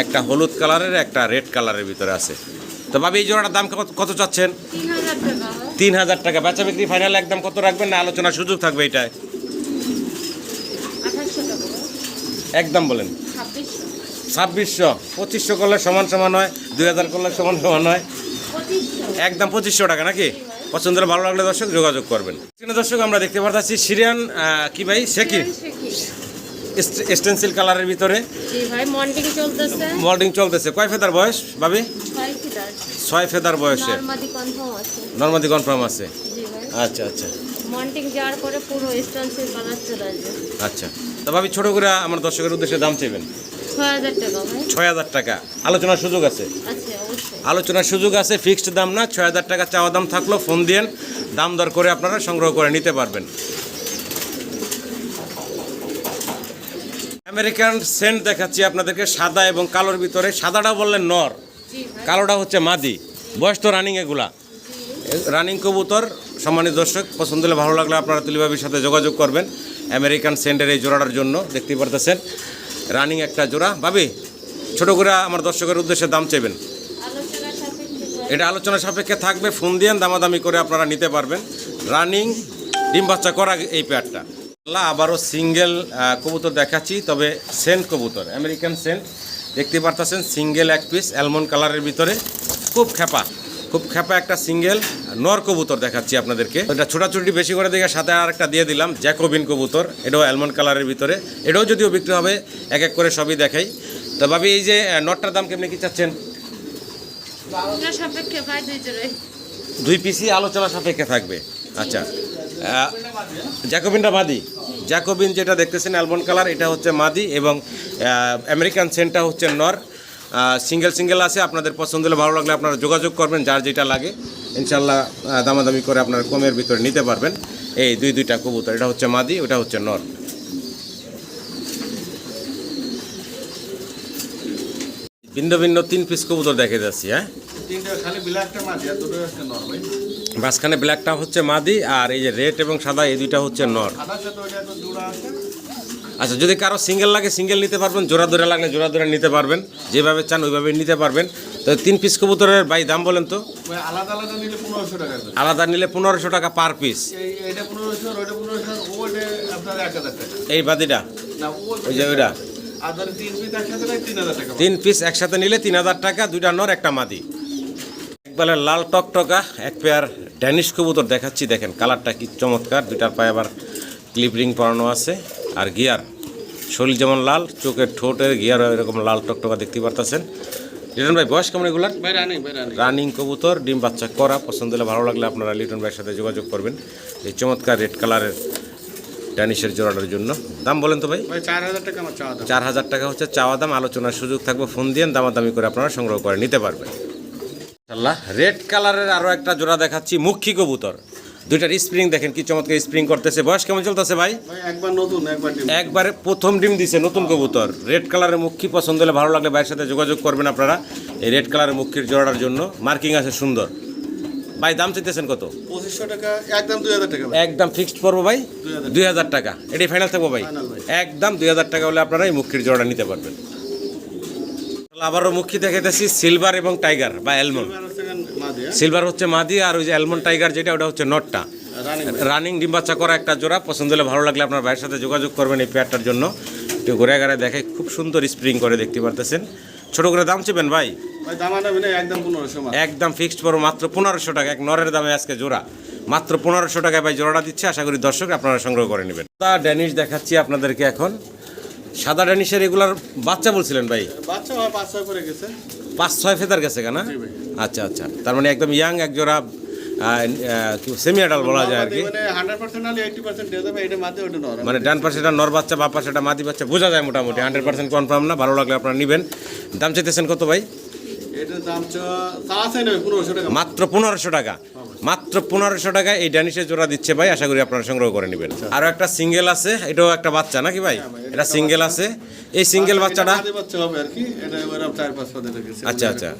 একটা হলুদ কালারের, একটা রেড কালারের ভিতরে আছে। তো ভাবি এই জোড়াটার দাম কত চাচ্ছেন? 3000 টাকা ভাই। 3,000 টাকা। বেচা বিক্রি ফাইনাল একদম কত রাখবেন, না আলোচনার সুযোগ থাকবে এটায়? 2800 টাকা ভাই। একদম বলেন। 2600 2600। 2500 করলে সমান সমান হয়, 2,000 করলে সমান সমান হয়। 2500 একদম 2500 টাকা নাকি? পছন্দ হলে ভালো লাগলে দর্শক যোগাযোগ করবেন। কিন্তু দর্শক আমরা দেখতে পাচ্ছি সিরিয়ান কি ভাই শেকি স্টেনসিল কালারের ভিতরে জি ভাই মন্টিং চলতেছে। মল্ডিং চলতেছে। কয় ফেদার বয়স ভাবি? 6 ফিটার 6 ফেদার বয়সে নরমাদি কনফার্ম আছে। নর্মাদি কনফার্ম আছে। জি ভাই আচ্ছা আচ্ছা মন্টিং যাওয়ার পরে পুরো স্টেনসিল কালার চলে আসবে। আচ্ছা। তো ভাবি ছোট করে আমার দর্শকের উদ্দেশ্যে দাম চাইবেন। 6000 টাকা ভাই। 6,000 টাকা। আলোচনার সুযোগ আছে? আচ্ছা অবশ্যই। আলোচনার সুযোগ আছে, ফিক্সড দাম না। 6,000 টাকা চাওয়া দাম থাকলো। ফোন দিয়েন, দাম দর করে আপনারা সংগ্রহ করে নিতে পারবেন। আমেরিকান সেন্ট দেখাচ্ছি আপনাদেরকে, সাদা এবং কালোর ভিতরে। সাদাটা বললেন নর, জি ভাই কালোটা হচ্ছে মাদি। বয়স তো রানিং, এগুলা রানিং কবুতর। সম্মানিত দর্শক পছন্দ হলে ভালো লাগলে আপনারা তুলিবাবির সাথে যোগাযোগ করবেন আমেরিকান সেন্টের এই জোড়াটার জন্য। দেখতে পারতেছেন রানিং একটা জোড়া। ভাবি ছোট করে আমার দর্শকের উদ্দেশ্যে দাম চাইবেন। আলোচনা সাপেক্ষে ভাই। এটা আলোচনা সাপেক্ষে থাকবে, ফোন দিয়ে দামাদামি করে আপনারা নিতে পারবেন। রানিং ডিম বাচ্চা করা এই পেয়ারটা। আবারও সিঙ্গেল কবুতর দেখাচ্ছি, তবে সেন্ট কবুতর, আমেরিকান সেন্ট। দেখতে পারতেছেন সিঙ্গেল এক পিস অ্যালমন্ড কালারের ভিতরে। খুব খেপা একটা সিঙ্গেল নর কবুতর দেখাচ্ছি আপনাদেরকে। এটা ছোটাছুটি বেশি করে দেখে সাথে আর একটা দিয়ে দিলাম জ্যাকোবিন কবুতর। এটাও অ্যালমন্ড কালারের ভিতরে। এটাও যদিও বিক্রি হবে, এক এক করে সবই দেখাই। তো ভাবি এই যে নটটার দাম কেমনি কি চাচ্ছেন? আলোচনা সাপেক্ষে ভাই দুই জোড়াই। 2 পিসই আলোচনা সাপেক্ষে থাকবে। আচ্ছা, জ্যাকোবিনটা মাদি। জ্যাকোবিন যেটা দেখতেছেন অ্যালমন্ড কালার, এটা হচ্ছে মাদি, এবং আমেরিকান সেন্টটা হচ্ছে নর। সিঙ্গেল আছে। আপনাদের পছন্দ হলে ভালো লাগলে আপনারা যোগাযোগ করবেন, যার যেটা লাগে ইনশাল্লাহ দামাদামি করে আপনারা কমের ভিতরে নিতে পারবেন। এই দুইটা কবুতর, এটা হচ্ছে মাদি, ওটা হচ্ছে নর। ভিন্ন ভিন্ন 3 পিস কবুতর দেখে যাচ্ছি। হ্যাঁ তিনটা খালি ব্ল্যাকটা মাঝে আর দুটো আজকে নর ভাই। মাঝখানে ব্ল্যাকটা হচ্ছে মাদি, আর এই যে রেড এবং সাদা এই দুইটা হচ্ছে নর। সাদার সাথে ওইটা তো জোড়া আছে। আচ্ছা, যদি কারো সিঙ্গেল লাগে সিঙ্গেল নিতে পারবেন, জোড়া ধরে লাগলে জোড়া ধরে নিতে পারবেন, যেভাবে চান ওইভাবে নিতে পারবেন। তো 3 পিস কবুতরের ভাই দাম বলেন তো? ভাই আলাদা আলাদা নিলে 1500 টাকা করে। আলাদা নিলে 1500 টাকা পার পিস। এইটা 1500 আর ওইটা 1500, ওইটা আপনার 1000 টাকা। এই বাদিটা না ওই যে ওইটা আর ধরে 3 পিস একসাথে নেয় 3000 টাকা। 3 পিস একসাথে নিলে 3000 টাকা, দুইটা নর একটা মাদি। একবারে লাল টকটকা এক পেয়ার ড্যানিশ কবুতর দেখাচ্ছি, দেখেন কালারটা কি চমৎকার। দুইটার পায়ে আবার ক্লিপ রিং পরানো আছে, আর গিয়ার শরীর যেমন লাল, চোখের ঠোঁটের গিয়ার এরকম লাল টকটকা দেখতে পারতেছেন। লিটন ভাই বয়স কেমন এগুলার? ভাই রানিং রানিং কবুতর, ডিম বাচ্চা করা। পছন্দ হলে ভালো লাগলে আপনারা লিটন ভাইয়ের সাথে যোগাযোগ করবেন এই চমৎকার রেড কালারের ড্যানিশের জোড়াটার জন্য। দাম বলেন তো ভাই? ভাই 4000 টাকা আমার চাওয়া দাম। 4000 টাকা হচ্ছে চাওয়া দাম, আলোচনার সুযোগ থাকবে, ফোন দিয়ে দামাদামি করে আপনারা সংগ্রহ করে নিতে পারবেন। ইনশাআল্লাহ রেড কালারের আরও একটা জোড়া দেখাচ্ছি, মুখী কবুতর। দুইটার স্প্রিং দেখেন কি চমৎকার স্প্রিং করতেছে। বয়স কেমন চলতেছে ভাই? ভাই একবার নতুন একবার ডিম। একবারে প্রথম ডিম দিছে, নতুন কবুতর। রেড কালারের মুখী পছন্দ হলে ভালো লাগলে ভাইয়ের সাথে যোগাযোগ করবেন আপনারা এই রেড কালারের মুখীর জোড়াটার জন্য। মার্কিং আছে সুন্দর। ভাই দাম চাইতেছেন কত? 2500 টাকা, একদম 2000 টাকা ভাই। একদম ফিক্সড করবো ভাই 2000 টাকা। এটাই ফাইনাল থাকবো ভাই? Final ভাই। একদম 2000 টাকা হলে আপনারা এই মুখীর জোড়া নিতে পারবেন। আবারও মুখী দেখাইতেছি সিলভার এবং টাইগার বা অ্যালমন্ড। আর হচ্ছে মাদি, হ্যাঁ? সিলভার হচ্ছে মাদি, আর ওই যে অ্যালমন্ড টাইগার যেটা ওটা হচ্ছে নটটা। রানিং ভাই। রানিং ডিম বাচ্চা করা একটা জোড়া। পছন্দ হলে ভালো লাগলে আপনার ভাইয়ের সাথে যোগাযোগ করবেন এই পেয়ারটার জন্য। একটু ঘুরে ঘুরে দেখে খুব সুন্দর স্প্রিং করে দেখতে পারতেছেন। ছোটো করে দাম চেবেন ভাই? ভাই দাম আনাবে না, একদম 1500 মাত্র। একদম ফিক্সড করবো মাত্র 1500 টাকা। এক নরের দামে আজকে জোড়া মাত্র 1500 টাকায় ভাই জোড়াটা দিচ্ছে। আশা করি দর্শক আপনারা সংগ্রহ করে নেবেন। সাদা ড্যানিশ দেখাচ্ছি আপনাদেরকে এখন। সাদা ড্যানিশের এগুলার বাচ্চা বলছিলেন ভাই? বাচ্চা হয় 5-6 করে গেছে। 5-6 ফেদার গেছে কেনা? জি ভাই। আচ্ছা আচ্ছা, তার মানে একদম ইয়াং এক জোড়া সেমি অ্যাডাল বলা যায় আর কি। মানে 100% হলে 80% দিয়ে দেবে, এটা মাঝে ওটা নরম। মানে ডান পাশে এটা নর বাচ্চা, বাম পাশে এটা মাদি বাচ্চা, বোঝা যায় মোটামুটি। 100% কনফার্ম না। ভালো লাগলে আপনারা নেবেন। দাম চাইতেছেন কত ভাই? এটার দাম চাওয়া নেবে 1500 টাকা। মাত্র 1500 টাকা। মাত্র 1500 টাকায় এই ড্যানিশের জোড়া দিচ্ছে ভাই। আশা করি আপনারা সংগ্রহ করে নেবেন। আরও একটা সিঙ্গেল আছে, এটাও একটা বাচ্চা নাকি ভাই? এটা সিঙ্গেল আছে। এই সিঙ্গেল বাচ্চাটা মাদি বাচ্চা হবে আর কি। এটা এবারে 4-5 পদে গেছে। আচ্ছা আচ্ছা,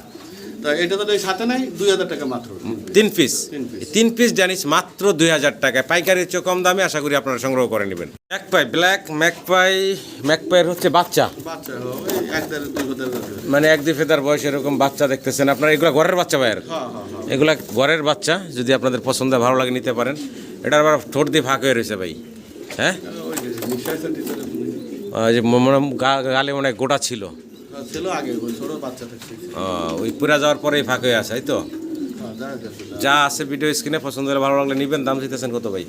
তো এটা তো সাথে নাই, 2000 টাকা মাত্র। 3 পিস। তিন piece। 3 পিস ড্যানিশ মাত্র 2000 টাকায়, পাইকারির চেয়ে কম দামে। আশা করি আপনারা সংগ্রহ করে নেবেন। Magpie, black magpie. ম্যাকপাইয়ের হচ্ছে বাচ্চা, বাচ্চা হবে 1-2 পদের গেছে। মানে 1-2 ফেদার বয়স এরকম বাচ্চা দেখতেছেন আপনারা। এগুলো ঘরের বাচ্চা ভাইয়ের? হ্যাঁ হ্যাঁ হ্যাঁ। এগুলা ঘরের বাচ্চা। যদি আপনাদের পছন্দ হয়, ভালো লাগে নিতে পারেন। এটার আবার ঠোঁট দিয়ে ফাঁক হয়ে রয়েছে ভাই, হ্যাঁ? ওই যে নিঃশ্বাসের ভিতরে ওই যে গালে মনে হয় গোটা ছিল, ছিল আগে, ওই ছোট বাচ্চা থাকছে। ওই পুরা যাওয়ার পরেই ফাঁক হয়ে আসে, তাই তো? হ্যাঁ, জানা যাচ্ছে। যা আছে ভিডিও স্ক্রিনে, পছন্দ হলে ভালো লাগলে নেবেন। দাম চাইতেছেন কত ভাই?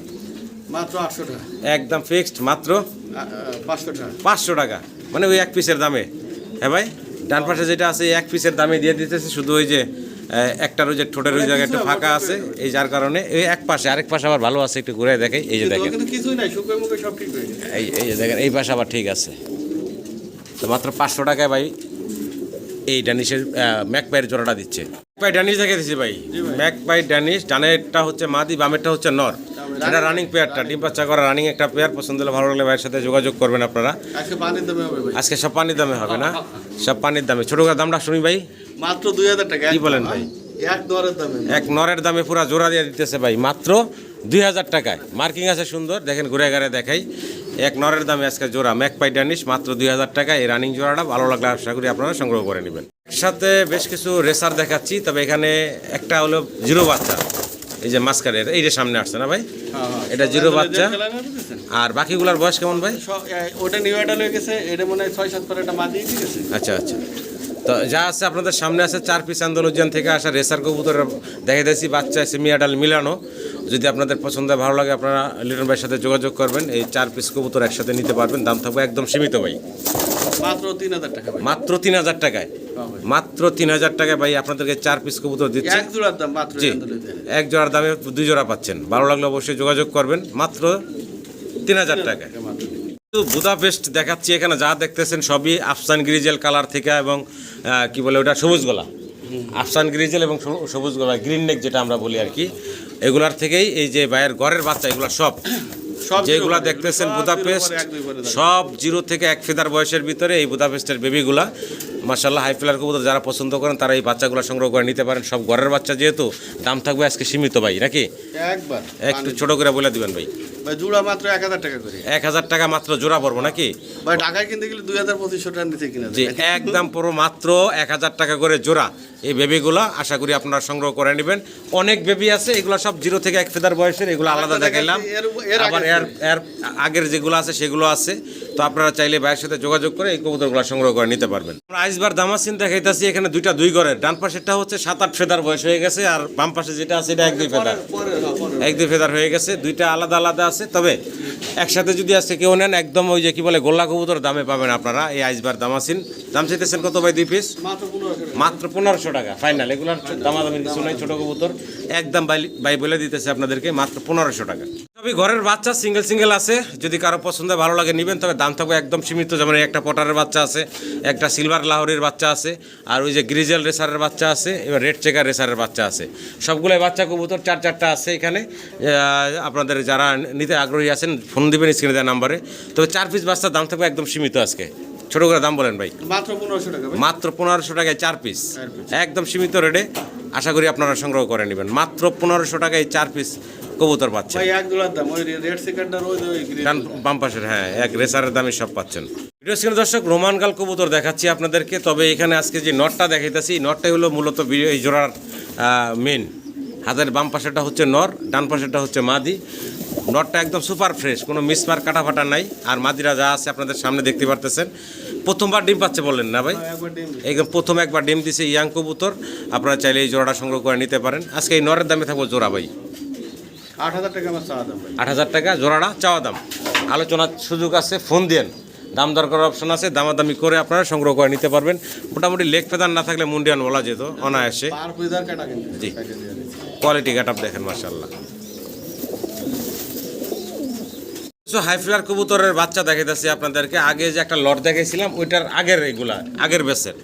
মাত্র 800 টাকা। একদম ফিক্সড মাত্র 500 টাকা। 500 টাকা, মানে ওই 1 পিসের দামে। হ্যাঁ ভাই, ডান পাশে যেটা আছে এই 1 পিসের দামে দিয়ে দিতেছে। শুধু ওই যে একটার ওই যে ঠোঁটের ওই জায়গায় একটু ফাঁকা আছে, এই যার কারণে এই এক পাশে, আরেক পাশে আবার ভালো আছে। একটু ঘুরে দেখে, এই যে দেখেন, কিন্তু কিছুই নাই, শুকিয়ে মুখে সব ঠিক হয়ে গেছে। এই যে দেখেন, এই পাশে আবার ঠিক আছে। তো মাত্র 500 টাকায় ভাই এই ড্যানিশের ম্যাকপাইয়ের জোড়াটা দিচ্ছে। ম্যাকপাই ড্যানিশ দেখে দিচ্ছি ভাই। ম্যাকপাই ড্যানিশ, ডানেরটা হচ্ছে মাদি, বামেরটা হচ্ছে নর। এটা রানিং পেয়ারটা, ডিম বাচ্চা করা রানিং একটা পেয়ার। পছন্দ হলে ভালো লাগলে ভাইয়ের সাথে যোগাযোগ করবেন আপনারা। আজকে পানির দামে হবে ভাই। আজকে সব পানির দামে হবে না? সব পানির দামে। ছোটো করে দামটা শুনি ভাই। মাত্র 2000 টাকা। কি বলেন ভাই? এক দরের দামে। এক নরের দামে পুরা জোড়া দিয়ে দিতেছে ভাই মাত্র 2000 টাকায়। মার্কিং আছে সুন্দর, দেখেন ঘুরে ঘুরে দেখাই। এক নরের দামে আজকে জোড়া ম্যাকপাই ড্যানিশ মাত্র 2000 টাকায়। এই রানিং জোড়াটা ভালো লাগলে আশা করি আপনারা সংগ্রহ করে নেবেন। একসাথে বেশ কিছু রেসার দেখাচ্ছি, তবে এখানে একটা হলো জিরো বাচ্চা। এই যে মাস্কারের এই যে সামনে আসছে না ভাই, এটা জিরো বাচ্চা। আর বাকিগুলার বয়স কেমন ভাই? ওটা নিউ অ্যাডাল হয়ে গেছে, এটা মনে হয় 6-7 পরে একটা মাদি ঠিক আছে। আচ্ছা আচ্ছা, তো যা আছে আপনাদের সামনে আছে 4 পিস আন্দোলন থেকে আসা রেসার কবুতর দেখে দিয়েছি, বাচ্চা সেমি অ্যাডাল মিলানো। যদি আপনাদের পছন্দ ভালো লাগে আপনারা লিটন ভাইয়ের সাথে যোগাযোগ করবেন। এই 4 পিস কবুতর একসাথে নিতে পারবেন। দাম থাকবে একদম সীমিত ভাই, মাত্র 3000 টাকা। মাত্র 3000 টাকায়। মাত্র 3000 টাকায় ভাই আপনাদেরকে 4 পিস কবুতর দিচ্ছে। এক জোড়ার দাম মাত্র। জি, এক জোড়ার দামে 2 জোড়া পাচ্ছেন। ভালো লাগলে অবশ্যই যোগাযোগ করবেন। মাত্র 3000 টাকায়। বুদাপেস্ট দেখাচ্ছি। এখানে যা দেখতেছেন সবই আফসান গ্রিজেল কালার থেকে, এবং কি বলে ওটা সবুজ গলা, আফসান গ্রিজেল এবং সবুজ গলা, গ্রিন নেক যেটা আমরা বলি আর কি। এগুলার থেকেই এই যে ভাইয়ের ঘরের বাচ্চা, এগুলো সব যেগুলা দেখতেছেন বুদাপেস্ট, সব 0 থেকে 1 ফেদার বয়সের ভিতরে এই বুদাপেস্টের বেবিগুলা। মাশাআল্লাহ হাই ফ্লায়ার কবুতর যারা পছন্দ করেন তারা এই বাচ্চাগুলো সংগ্রহ করে নিতে পারেন। সব ঘরের বাচ্চা, যেহেতু দাম থাকবে আজকে সীমিত ভাই, নাকি একবার একটু ছোট করে বলে দিবেন ভাই। ভাই জোড়া মাত্র 1000 টাকা করে। 1000 টাকা মাত্র জোড়া পড়বো নাকি ভাই ঢাকায় কিনতে গেলে 2500 টাকা নিচে কিনা জি? যায়। একদম পুরো মাত্র 1000 টাকা করে জোড়া এই বেবিগুলো আশা করি আপনারা সংগ্রহ করে নেবেন। অনেক বেবি আছে, এগুলো সব 0 থেকে 1 ফেদার বয়সের, এগুলো আলাদা দেখাইলাম। এর আবার এর আগের যেগুলো আছে সেগুলো আছে, তো আপনারা চাইলে ভাইয়ের সাথে যোগাযোগ করে এই কবুতরগুলো সংগ্রহ করে নিতে পারবেন। আমরা আইসবার দামাসিন দেখাইতেছি, এখানে দুই ঘরের, ডান পাশেরটা হচ্ছে 7-8 ফেদার বয়স হয়ে গেছে, আর বাম পাশে যেটা আছে এটা 1-2 ফেদার, 1-2 ফেদার হয়ে গেছে। দুইটা আলাদা আলাদা আছে, তবে একসাথে যদি আজকে কেউ নেন একদম ওই যে কি বলে গোল্লা কবুতর দামে পাবেন আপনারা এই আইসবার দামাসিন। দাম চাইতেছেন কত ভাই 2 পিস? মাত্র 1500 টাকা ফাইনাল। এগুলোর দামাদামির কিছু নাই, ছোট কবুতর একদম ভাই বলে দিতেছে আপনাদেরকে মাত্র 1500 টাকা। তবে ঘরের বাচ্চা সিঙ্গেল আছে, যদি কারো পছন্দ ভালো লাগে নেবেন, তবে দাম থাকবে একদম সীমিত। যেমন একটা পটারের বাচ্চা আছে, একটা সিলভার লাহোরের বাচ্চা আছে, আর ওই যে গ্রিজেল রেসারের বাচ্চা আছে, এবার রেড চেকার রেসারের বাচ্চা আছে। সবগুলোই বাচ্চা কবুতর 4-4টা আছে এখানে। আপনাদের যারা নিতে আগ্রহী আছেন ফোন দিবেন স্ক্রিনে দেওয়া নাম্বারে। তবে 4 পিস বাচ্চার দাম থাকবে একদম সীমিত আজকে। ছোট করে দাম বলেন ভাই। মাত্র 1500 টাকা ভাই। মাত্র 1500 টাকায় 4 পিস, একদম সীমিত রেটে আশা করি আপনারা সংগ্রহ করে নেবেন। মাত্র 1500 টাকায় 4 পিস কবুতর পাচ্ছেন। ভাই এক জোড়ার দাম ওই রেড সেকেন্ডার ওই গ্রিন ডান বাম পাশের, হ্যাঁ, এক রেসারের দামে সব পাচ্ছেন। ভিডিও স্ক্রিনে দর্শক রোমান গাল কবুতর দেখাচ্ছি আপনাদেরকে। তবে এখানে আজকে যে নটটা দেখাইতেছি, নটটাই হলো মূলত এই জোড়ার মেন। হাতের বাম পাশেরটা হচ্ছে নর, ডান পাশেরটা হচ্ছে মাদি। নটটা একদম সুপার ফ্রেশ, কোনো মিসমার কাটা ফাটা নাই। আর মাদিরা যা আছে আপনাদের সামনে দেখতে পারতেছেন। প্রথমবার ডিম পাচ্ছে বললেন না ভাই? একবার ডিম একদম প্রথম একবার ডিম দিছে ইয়াং কবুতর। আপনারা চাইলে এই জোড়াটা সংগ্রহ করে নিতে পারেন। আজকে এই নরের দামে থাকবো জোড়া ভাই 8000 টাকা আমার চাওয়া দাম ভাই। 8000 টাকা জোড়াটা চাওয়া দাম। আলোচনার সুযোগ আছে, ফোন দেন, দাম দর করার অপশন আছে, দামাদামি করে আপনারা সংগ্রহ করে নিতে পারবেন। মোটামুটি লেগ ফেদার না থাকলে মুন্ডিয়ান বলা যেত অনায়াসে। পার পিদার কাটা কিন্তু জি, কোয়ালিটি কাট আপ দেখেন মাশাআল্লাহ। হাই ফ্লায়ার কবুতরের বাচ্চা দেখাইতেছি আপনাদেরকে। আগে যে একটা লট দেখাইছিলাম ওইটার আগের বেসের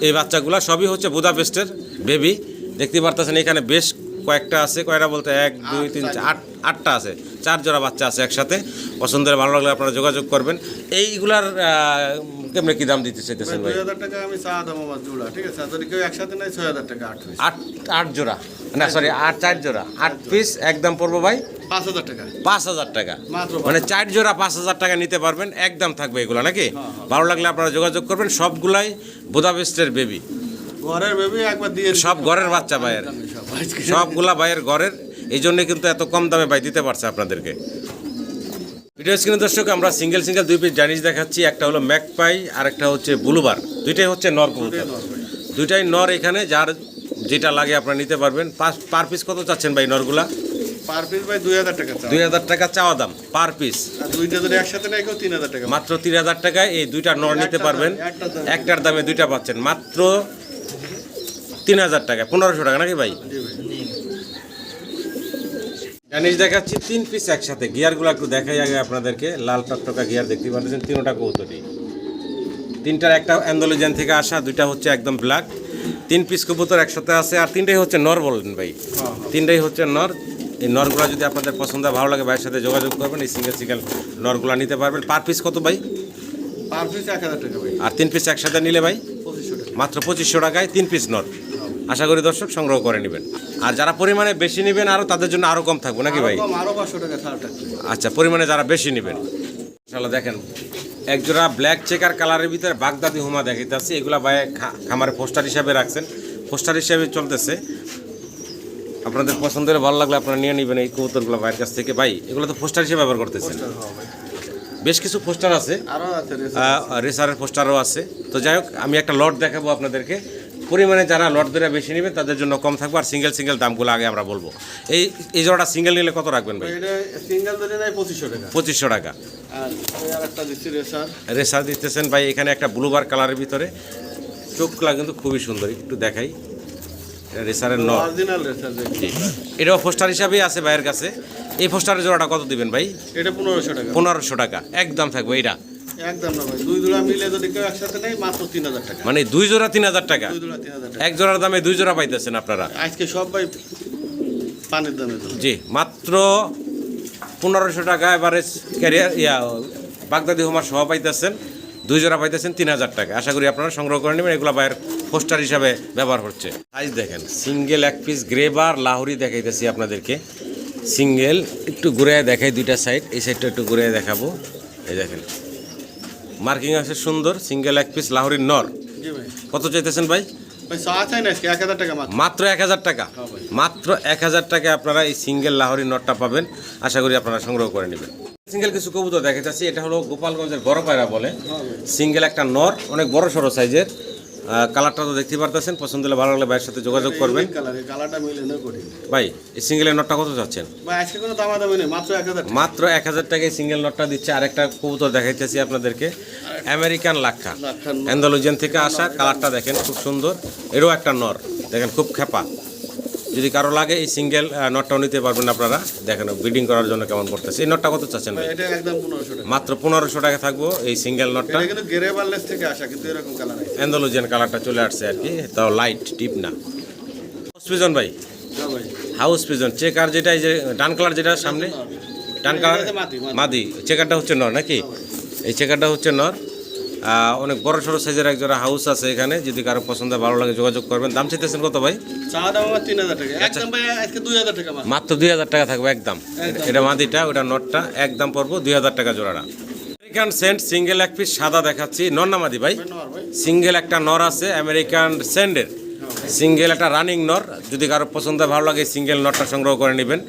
এই বাচ্চাগুলা সবই হচ্ছে বুদাপেস্টের বেবি। দেখতে পারতেছেন এখানে বেশ কয়েকটা আছে, কয়টা বলতে 1 2 3 4 8টা আছে, 4 জোড়া বাচ্চা আছে একসাথে। পছন্দের ভালো লাগলে আপনারা যোগাযোগ করবেন। এইগুলার কেমনে কি দাম দিতে চাইতেছেন ভাই? 2000 টাকা আমি চাওয়া দাম আমার জোড়া, ঠিক আছে? যদি কেউ একসাথে নেয় 6000 টাকা 8 পিস। 8 জোড়া না, সরি 4 জোড়া 8 পিস একদম পড়বো ভাই 5000 টাকা 5000 টাকা। মাত্র মানে 4 জোড়া 5000 টাকা নিতে পারবেন, একদম থাকবে এগুলো নাকি? ভালো লাগলে আপনারা যোগাযোগ করবেন। সবগুলাই বুদাপেস্টের বেবি, ঘরের বেবি একবার দিয়ে সব ঘরের বাচ্চা ভাইয়ের, সবগুলা ভাইয়ের ঘরের। এই জন্যই কিন্তু এত কম দামে ভাই দিতে পারছে আপনাদেরকে। ভিডিও স্ক্রিনে দর্শক আমরা সিঙ্গেল 2 পিস জানিস দেখাচ্ছি। একটা হলো ম্যাকপাই আর একটা হচ্ছে ব্লুবার। দুইটাই হচ্ছে নর কবুতর, দুইটাই নর। এখানে যার যেটা লাগে আপনারা নিতে পারবেন। পার পিস কত চাচ্ছেন ভাই নরগুলা? পার পিস ভাই 2000 টাকা চাওয়া। 2000 টাকা চাওয়া দাম পার পিস। আর দুইটা যদি একসাথে নেয় কেউ 3000 টাকা। মাত্র 3000 টাকায় এই দুইটা নর নিতে পারবেন। একটার দামে দুইটা পাচ্ছেন মাত্র 3000 টাকা, 1500 টাকা নাকি ভাই? জানিস দেখাচ্ছি 3 পিস একসাথে। গিয়ারগুলো একটু দেখাই আগে আপনাদেরকে। লাল টকটকা গিয়ার দেখতে পাচ্ছেন, 3টা কবুতরই। 3টার একটা অ্যান্ডোলিজেন থেকে আসা, 2টা হচ্ছে একদম ব্ল্যাক। 3 পিস কবুতর একসাথে আছে, আর 3টাই হচ্ছে নর বললেন ভাই? 3টাই হচ্ছে নর। এই নরগুলো যদি আপনাদের পছন্দ ভালো লাগে ভাইয়ের সাথে যোগাযোগ করবেন। এই সিঙ্গেল নরগুলো নিতে পারবেন। পার পিস কত ভাই? পার পিস 1000 টাকা ভাই। আর 3 পিস একসাথে নিলে ভাই 2500 টাকা। মাত্র 2500 টাকায় 3 পিস নর। আশা করি দর্শক সংগ্রহ করে নেবেন। আর যারা পরিমাণে বেশি নেবেন আরও তাদের জন্য আরও কম থাকবে নাকি ভাই? আরো 500 টাকা ছাড় থাকবে। আচ্ছা, পরিমাণে যারা বেশি নেবেন। ইনশাআল্লাহ দেখেন একজোড়া ব্ল্যাক চেকার কালারের ভিতরে বাগদাদি হুমা দেখাইতেছি। এগুলা ভাই খামারে পোস্টার হিসাবে রাখছেন, পোস্টার হিসাবে চলতেছে। আপনাদের পছন্দের ভালো লাগলে আপনারা নিয়ে নেবেন এই কবুতরগুলো ভাইয়ের কাছ থেকে। ভাই এগুলো তো পোস্টার হিসেবে ব্যবহার করতেছেন। বেশ কিছু পোস্টার আছে, আরো আছে রেসারের পোস্টারও আছে। তো যাই হোক, আমি একটা লট দেখাবো আপনাদেরকে। পরিমাণে যারা লট ধরে বেশি নেবেন তাদের জন্য কম থাকবে। আর সিঙ্গেল দামগুলো আগে আমরা বলবো। এই জোড়াটা সিঙ্গেল নিলে কত রাখবেন ভাই? এটা সিঙ্গেল ধরে নেয় 2500 টাকা। 2500 টাকা। আর ওই আরেকটা দিচ্ছি রেসার দিতেছেন ভাই। এখানে একটা ব্লুবার কালারের ভিতরে, চোখগুলা কিন্তু খুবই সুন্দর। একটু দেখাই, এটা রেসারের নর, অরিজিনাল রেসার দেখি। এটাও পোস্টার হিসাবেই আছে ভাইয়ের কাছে। এই পোস্টারের জোড়াটা কত দিবেন ভাই? এটা 1500 টাকা। 1500 টাকা একদম থাকবে। এটা একদম না ভাই, দুই জোড়া মিলে যদি কেউ একসাথে নেয় মাত্র 3000 টাকা। মানে 2 জোড়া 3000 টাকা। দুই জোড়া 3000 টাকা। এক জোড়ার দামে 2 জোড়া পাইতেছেন আপনারা আজকে সব ভাই পানির দামে তো। জি, মাত্র 1500 টাকা এভারেজ ক্যারিয়ার বাগদাদি হোমার সহ পাইতেছেন। 2 জোড়া পাইতেছেন 3000 টাকা। আশা করি আপনারা সংগ্রহ করে নেবেন। এগুলো ভাইয়ের পোস্টার হিসাবে ব্যবহার হচ্ছে। সাইজ দেখেন, সিঙ্গেল এক পিস গ্রেবার লাহোরি দেখাইতেছি আপনাদেরকে। সিঙ্গেল একটু ঘুরে দেখাই দুইটা সাইড, এই সাইডটা একটু ঘুরে দেখাবো। এই দেখেন মার্কিং আছে সুন্দর, সিঙ্গেল এক পিস লাহোরির নর। জি ভাই। কত চাইতেছেন ভাই? ভাই চাওয়া চাই না আজকে 1000 টাকা মাত্র। মাত্র 1000 টাকা। হ্যাঁ ভাই। মাত্র 1000 টাকায় আপনারা এই সিঙ্গেল লাহোরি নটটা পাবেন। আশা করি আপনারা সংগ্রহ করে নেবেন। সিঙ্গেল কিছু কবুতর দেখাচ্ছি, এটা হলো গোপালগঞ্জের বড় পায়রা বলে। সিঙ্গেল একটা নর, অনেক বড় সড়ো সাইজের। কালারটা তো দেখতে পারতেছেন, পছন্দ হলে ভালো লাগলে ভাইয়ের সাথে যোগাযোগ করবেন। কালারটা মিলে না করি ভাই এই সিঙ্গেলের নটটা কত চাচ্ছেন? ভাই আজকে কোনো দামাদামি নেই, মাত্র 1000 টাকা। মাত্র 1000 টাকায় সিঙ্গেল নটটা দিচ্ছে। আরেকটা কবুতর দেখাইতেছি আপনাদেরকে, আমেরিকান লাক্ষা, লাক্ষা নর। অ্যান্ডালুজিয়ান থেকে আসা। কালারটা দেখেন খুব সুন্দর, এরও একটা নর দেখেন খুব খেপা। যদি কারো লাগে এই সিঙ্গেল নটটাও নিতে পারবেন আপনারা। দেখেন ব্রিডিং করার জন্য কেমন করতেছে। এই নটটা কত চাচ্ছেন ভাই? এটা একদম 1500 টাকা। মাত্র 1500 টাকা থাকবো এই সিঙ্গেল নটটা। এটা কিন্তু গ্রে বারলেস থেকে আসা, কিন্তু এরকম কালার আছে। অ্যান্ডালুজিয়ান কালারটা চলে আসছে আর কি, তাও লাইট টিপ না। হাউস পিজন ভাই, হ্যাঁ ভাই। হাউস পিজন চেকার যেটা, এই যে ডান কালার যেটা সামনে ডান কালার এটা মাদি, মাদি। মাদি, চেকারটা হচ্ছে নর নাকি? এই চেকারটা হচ্ছে নর। অনেক বড় সড়ো সাইজের এক জোড়া হাউস আছে এখানে। যদি কারো পছন্দ ভালো লাগে যোগাযোগ করবেন। দাম চাইতেছেন কত ভাই? চাওয়া দাম আমার 3000 টাকা। একদম ভাই আজকে 2000 টাকা মাত্র। মাত্র 2000 টাকা থাকবে একদম। একদম। এটা মাদিটা, ওটা নটটা একদম পড়বো 2000 টাকা জোড়াটা। আমেরিকান সেন্ট সিঙ্গেল এক পিস সাদা দেখাচ্ছি, নর না মাদি ভাই? নর ভাই। সিঙ্গেল একটা নর আছে আমেরিকান সেন্ডের, সিঙ্গেল একটা রানিং নর। যদি কারো পছন্দ ভালো লাগে সিঙ্গেল নরটা সংগ্রহ করে নেবেন।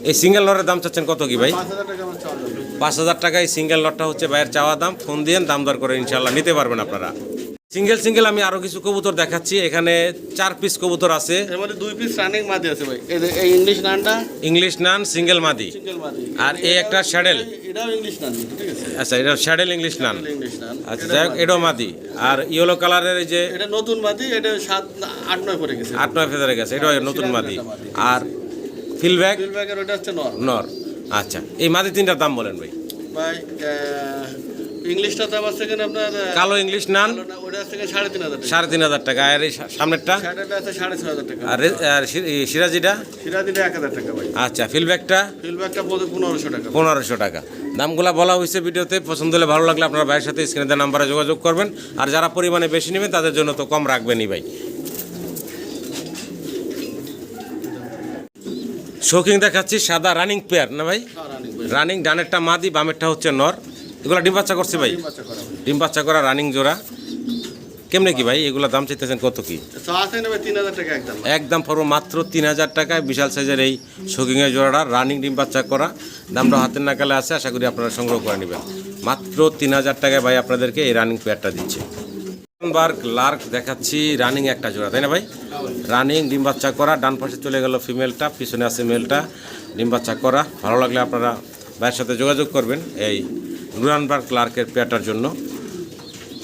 এই সিঙ্গেল নরের দাম চাচ্ছেন কত কি ভাই? 5000 টাকা আমার চাওয়া দাম। 5000 টাকায় সিঙ্গেল নটটা হচ্ছে ভাইয়ের চাওয়া দাম। ফোন দিয়ে দাম দর করে ইনশাল্লাহ নিতে পারবেন আপনারা। সিঙ্গেল আমি আরো কিছু কবুতর দেখাচ্ছি। এখানে 4 পিস কবুতর আছে। এর মধ্যে 2 পিস রানিং মাদি আছে ভাই। এই ইংলিশ নানটা ইংলিশ নান সিঙ্গেল মাদি, সিঙ্গেল মাদি। আর এই একটা শ্যাডেল। এটাও ইংলিশ নান, ঠিক আছে? আচ্ছা এটা শ্যাডেল ইংলিশ নান। ইংলিশ নান। আচ্ছা যাই হোক, এটাও মাদি। আর ইয়েলো কালারের এই যে এটা নতুন মাদি, এটা 7 8 9 পড়ে গেছে। 8-9 ফেদারে গেছে, এটাও নতুন মাদি। আর ফিলব্যাক ফিলব্যাকের ওটা হচ্ছে নর। নর। আচ্ছা এই মাদি তিনটার দাম বলেন ভাই। ভাই ইংলিশটা দাম আছে কেন আপনার কালো ইংলিশ নান ওটা আছে 3500 টাকা। 3500 টাকা। আর এই সামনেরটা শার্টটা আছে 6500 টাকা। আর সিরাজিটা? সিরাজিটা 1000 টাকা ভাই। আচ্ছা ফিলব্যাকটা? ফিলব্যাকটা 1500 টাকা। 1500 টাকা। দামগুলো বলা হয়েছে ভিডিওতে। পছন্দ হলে ভালো লাগলে আপনার ভাইয়ের সাথে স্ক্রিনে দেওয়া নাম্বারে যোগাযোগ করবেন। আর যারা পরিমাণে বেশি নেবেন তাদের জন্য তো কম রাখবেনই ভাই। শৌকিং দেখাচ্ছি সাদা রানিং পেয়ার না ভাই? রানিং, ডানেরটা মাদি বামেরটা হচ্ছে নর। এগুলো ডিম বাচ্চা করছে ভাই? ডিম বাচ্চা করা রানিং জোড়া। কেমনে কি ভাই এগুলো দাম চাইতেছেন কত কি? আছে না ভাই 3000 টাকা একদম। একদম পড়বো মাত্র 3000 টাকায় বিশাল সাইজের এই শৌকিংয়ের জোড়াটা রানিং ডিম বাচ্চা করা। দামটা হাতের নাগালে আছে, আশা করি আপনারা সংগ্রহ করে নেবেন। মাত্র 3000 টাকায় ভাই আপনাদেরকে এই রানিং পেয়ারটা দিচ্ছে। বার্ক লার্ক দেখাচ্ছি রানিং একটা জোড়া, তাই না ভাই? রানিং ডিম বাচ্চা করা। ডান পাশে চলে গেল ফিমেলটা, পিছনে আছে মেলটা। ডিম বাচ্চা করা। ভালো লাগলে আপনারা ভাইয়ের সাথে যোগাযোগ করবেন এই নুরানবার্গ ক্লার্কের পেয়ারটার জন্য।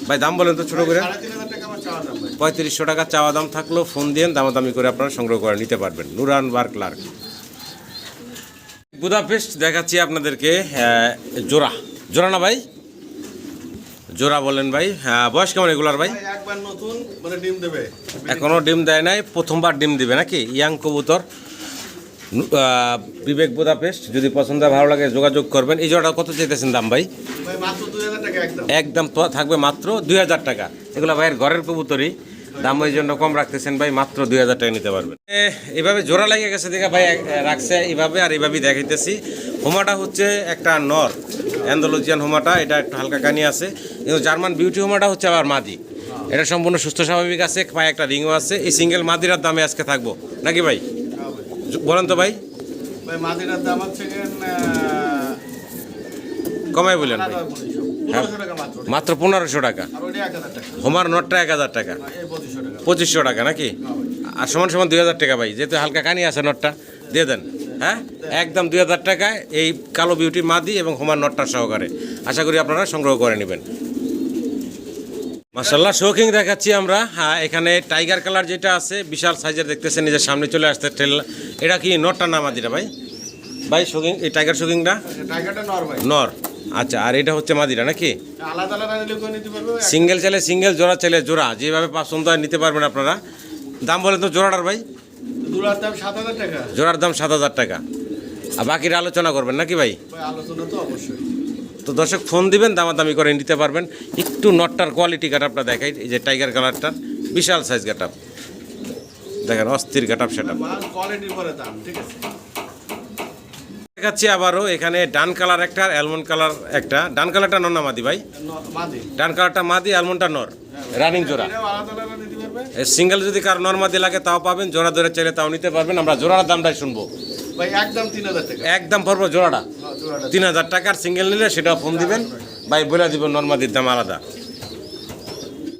ভাই দাম বলেন তো ছোটো করে। 3500 টাকা আমার চাওয়া দাম ভাই। 3500 টাকা চাওয়া দাম থাকলেও ফোন দিয়ে দামাদামি করে আপনারা সংগ্রহ করে নিতে পারবেন। নুরানবার্গ ক্লার্ক। বুদাপেস্ট দেখাচ্ছি আপনাদেরকে জোড়া। জোড়া না ভাই? জোড়া বলেন ভাই। হ্যাঁ বয়স কেমন এগুলার ভাই? ভাই একবার নতুন মানে ডিম দেবে। এখনও ডিম দেয় নাই, প্রথমবার ডিম দিবে নাকি? ইয়াং কবুতর বিবেক বুদাপেস্ট। যদি পছন্দ হয় ভালো লাগে যোগাযোগ করবেন। এই জোড়াটা কত চাইতেছেন দাম ভাই? ভাই মাত্র 2000 টাকা একদম। একদম তো থাকবে মাত্র 2000 টাকা। এগুলো ভাইয়ের ঘরের কবুতরই, দাম ওই জন্য কম রাখতেছেন ভাই। মাত্র 2000 টাকা নিতে পারবেন। এভাবে জোড়া লেগে গেছে দেখে ভাই রাখছে এইভাবে, আর এইভাবেই দেখাইতেছি। হোমাটা হচ্ছে একটা নর, অ্যান্ডালুজিয়ান হোমাটা। এটা একটু হালকা কানি আছে। কিন্তু জার্মান বিউটি হোমাটা হচ্ছে আবার মাদি। এটা সম্পূর্ণ সুস্থ স্বাভাবিক আছে, পায়ে একটা রিংও আছে। এই সিঙ্গেল মাদিরার দামে আজকে থাকবো নাকি ভাই? বলেন তো ভাই। ভাই মাদিরার দাম আছে কমাই বললেন ভাই। 1500 টাকা মাত্র। মাত্র 1500 টাকা। আর ওটা 1000 টাকা। হোমার নটটা 1000 টাকা। এই 2500 টাকা। 2500 টাকা নাকি? আর সমান সমান 2000 টাকা ভাই। যেহেতু হালকা কানি আছে নটটা দিয়ে দেন। হ্যাঁ একদম 2000 টাকায় এই কালো বিউটি মাদি এবং হোমার নটটা সহকারে। আশা করি আপনারা সংগ্রহ করে নেবেন। মাশাআল্লাহ শৌকিং দেখাচ্ছি আমরা। হ্যাঁ এখানে টাইগার কালার যেটা আছে বিশাল সাইজের দেখতেছেন, নিজের সামনে চলে আসতে টেল। এটা কি নটটা না মাদিটা ভাই? ভাই শৌকিং, এই টাইগার শৌকিংটা টাইগারটা নর ভাই। নর। আচ্ছা আর এটা হচ্ছে মাদিরা নাকি? আলাদা আলাদা নিলে করে নিতে পারবে। সিঙ্গেল চাইলে সিঙ্গেল, জোড়া চাইলে জোড়া, যেভাবে পছন্দ হয় নিতে পারবেন আপনারা। দাম বলেন তো জোড়াটার ভাই? জোড়ার দাম 7000 টাকা। জোড়ার দাম 7000 টাকা। আর বাকিটা আলোচনা করবেন নাকি ভাই? ভাই আলোচনা তো অবশ্যই। তো দর্শক ফোন দিবেন, দামাদামি করে নিতে পারবেন। একটু নটটার কোয়ালিটি গাটাপটা দেখাই, এই যে টাইগার কালারটার বিশাল সাইজ গাটাপ দেখেন, অস্থির গাটাপ সেটা কোয়ালিটির পরে দাম, ঠিক আছে। দেখাচ্ছি আবারও এখানে ডান কালার একটা, অ্যালমন্ড কালার একটা। ডান কালারটা নর না মাদি ভাই? মাদি। ডান কালারটা মাদি, অ্যালমন্ডটা নর, রানিং জোড়া। এটাও আলাদা আলাদা দিতে পারবে সিঙ্গেল যদি কার নর মাদি লাগে তাও পাবেন, জোড়া ধরে চাইলে তাও নিতে পারবেন। আমরা জোড়ার দামটাই শুনবো ভাই, একদম 3000 টাকা। একদম পড়বো জোড়াটা হ্যাঁ, জোড়াটা 3000 টাকার। সিঙ্গেল নিলে সেটাও ফোন দিবেন ভাই, বলে দিবেন নর মাদির দাম আলাদা।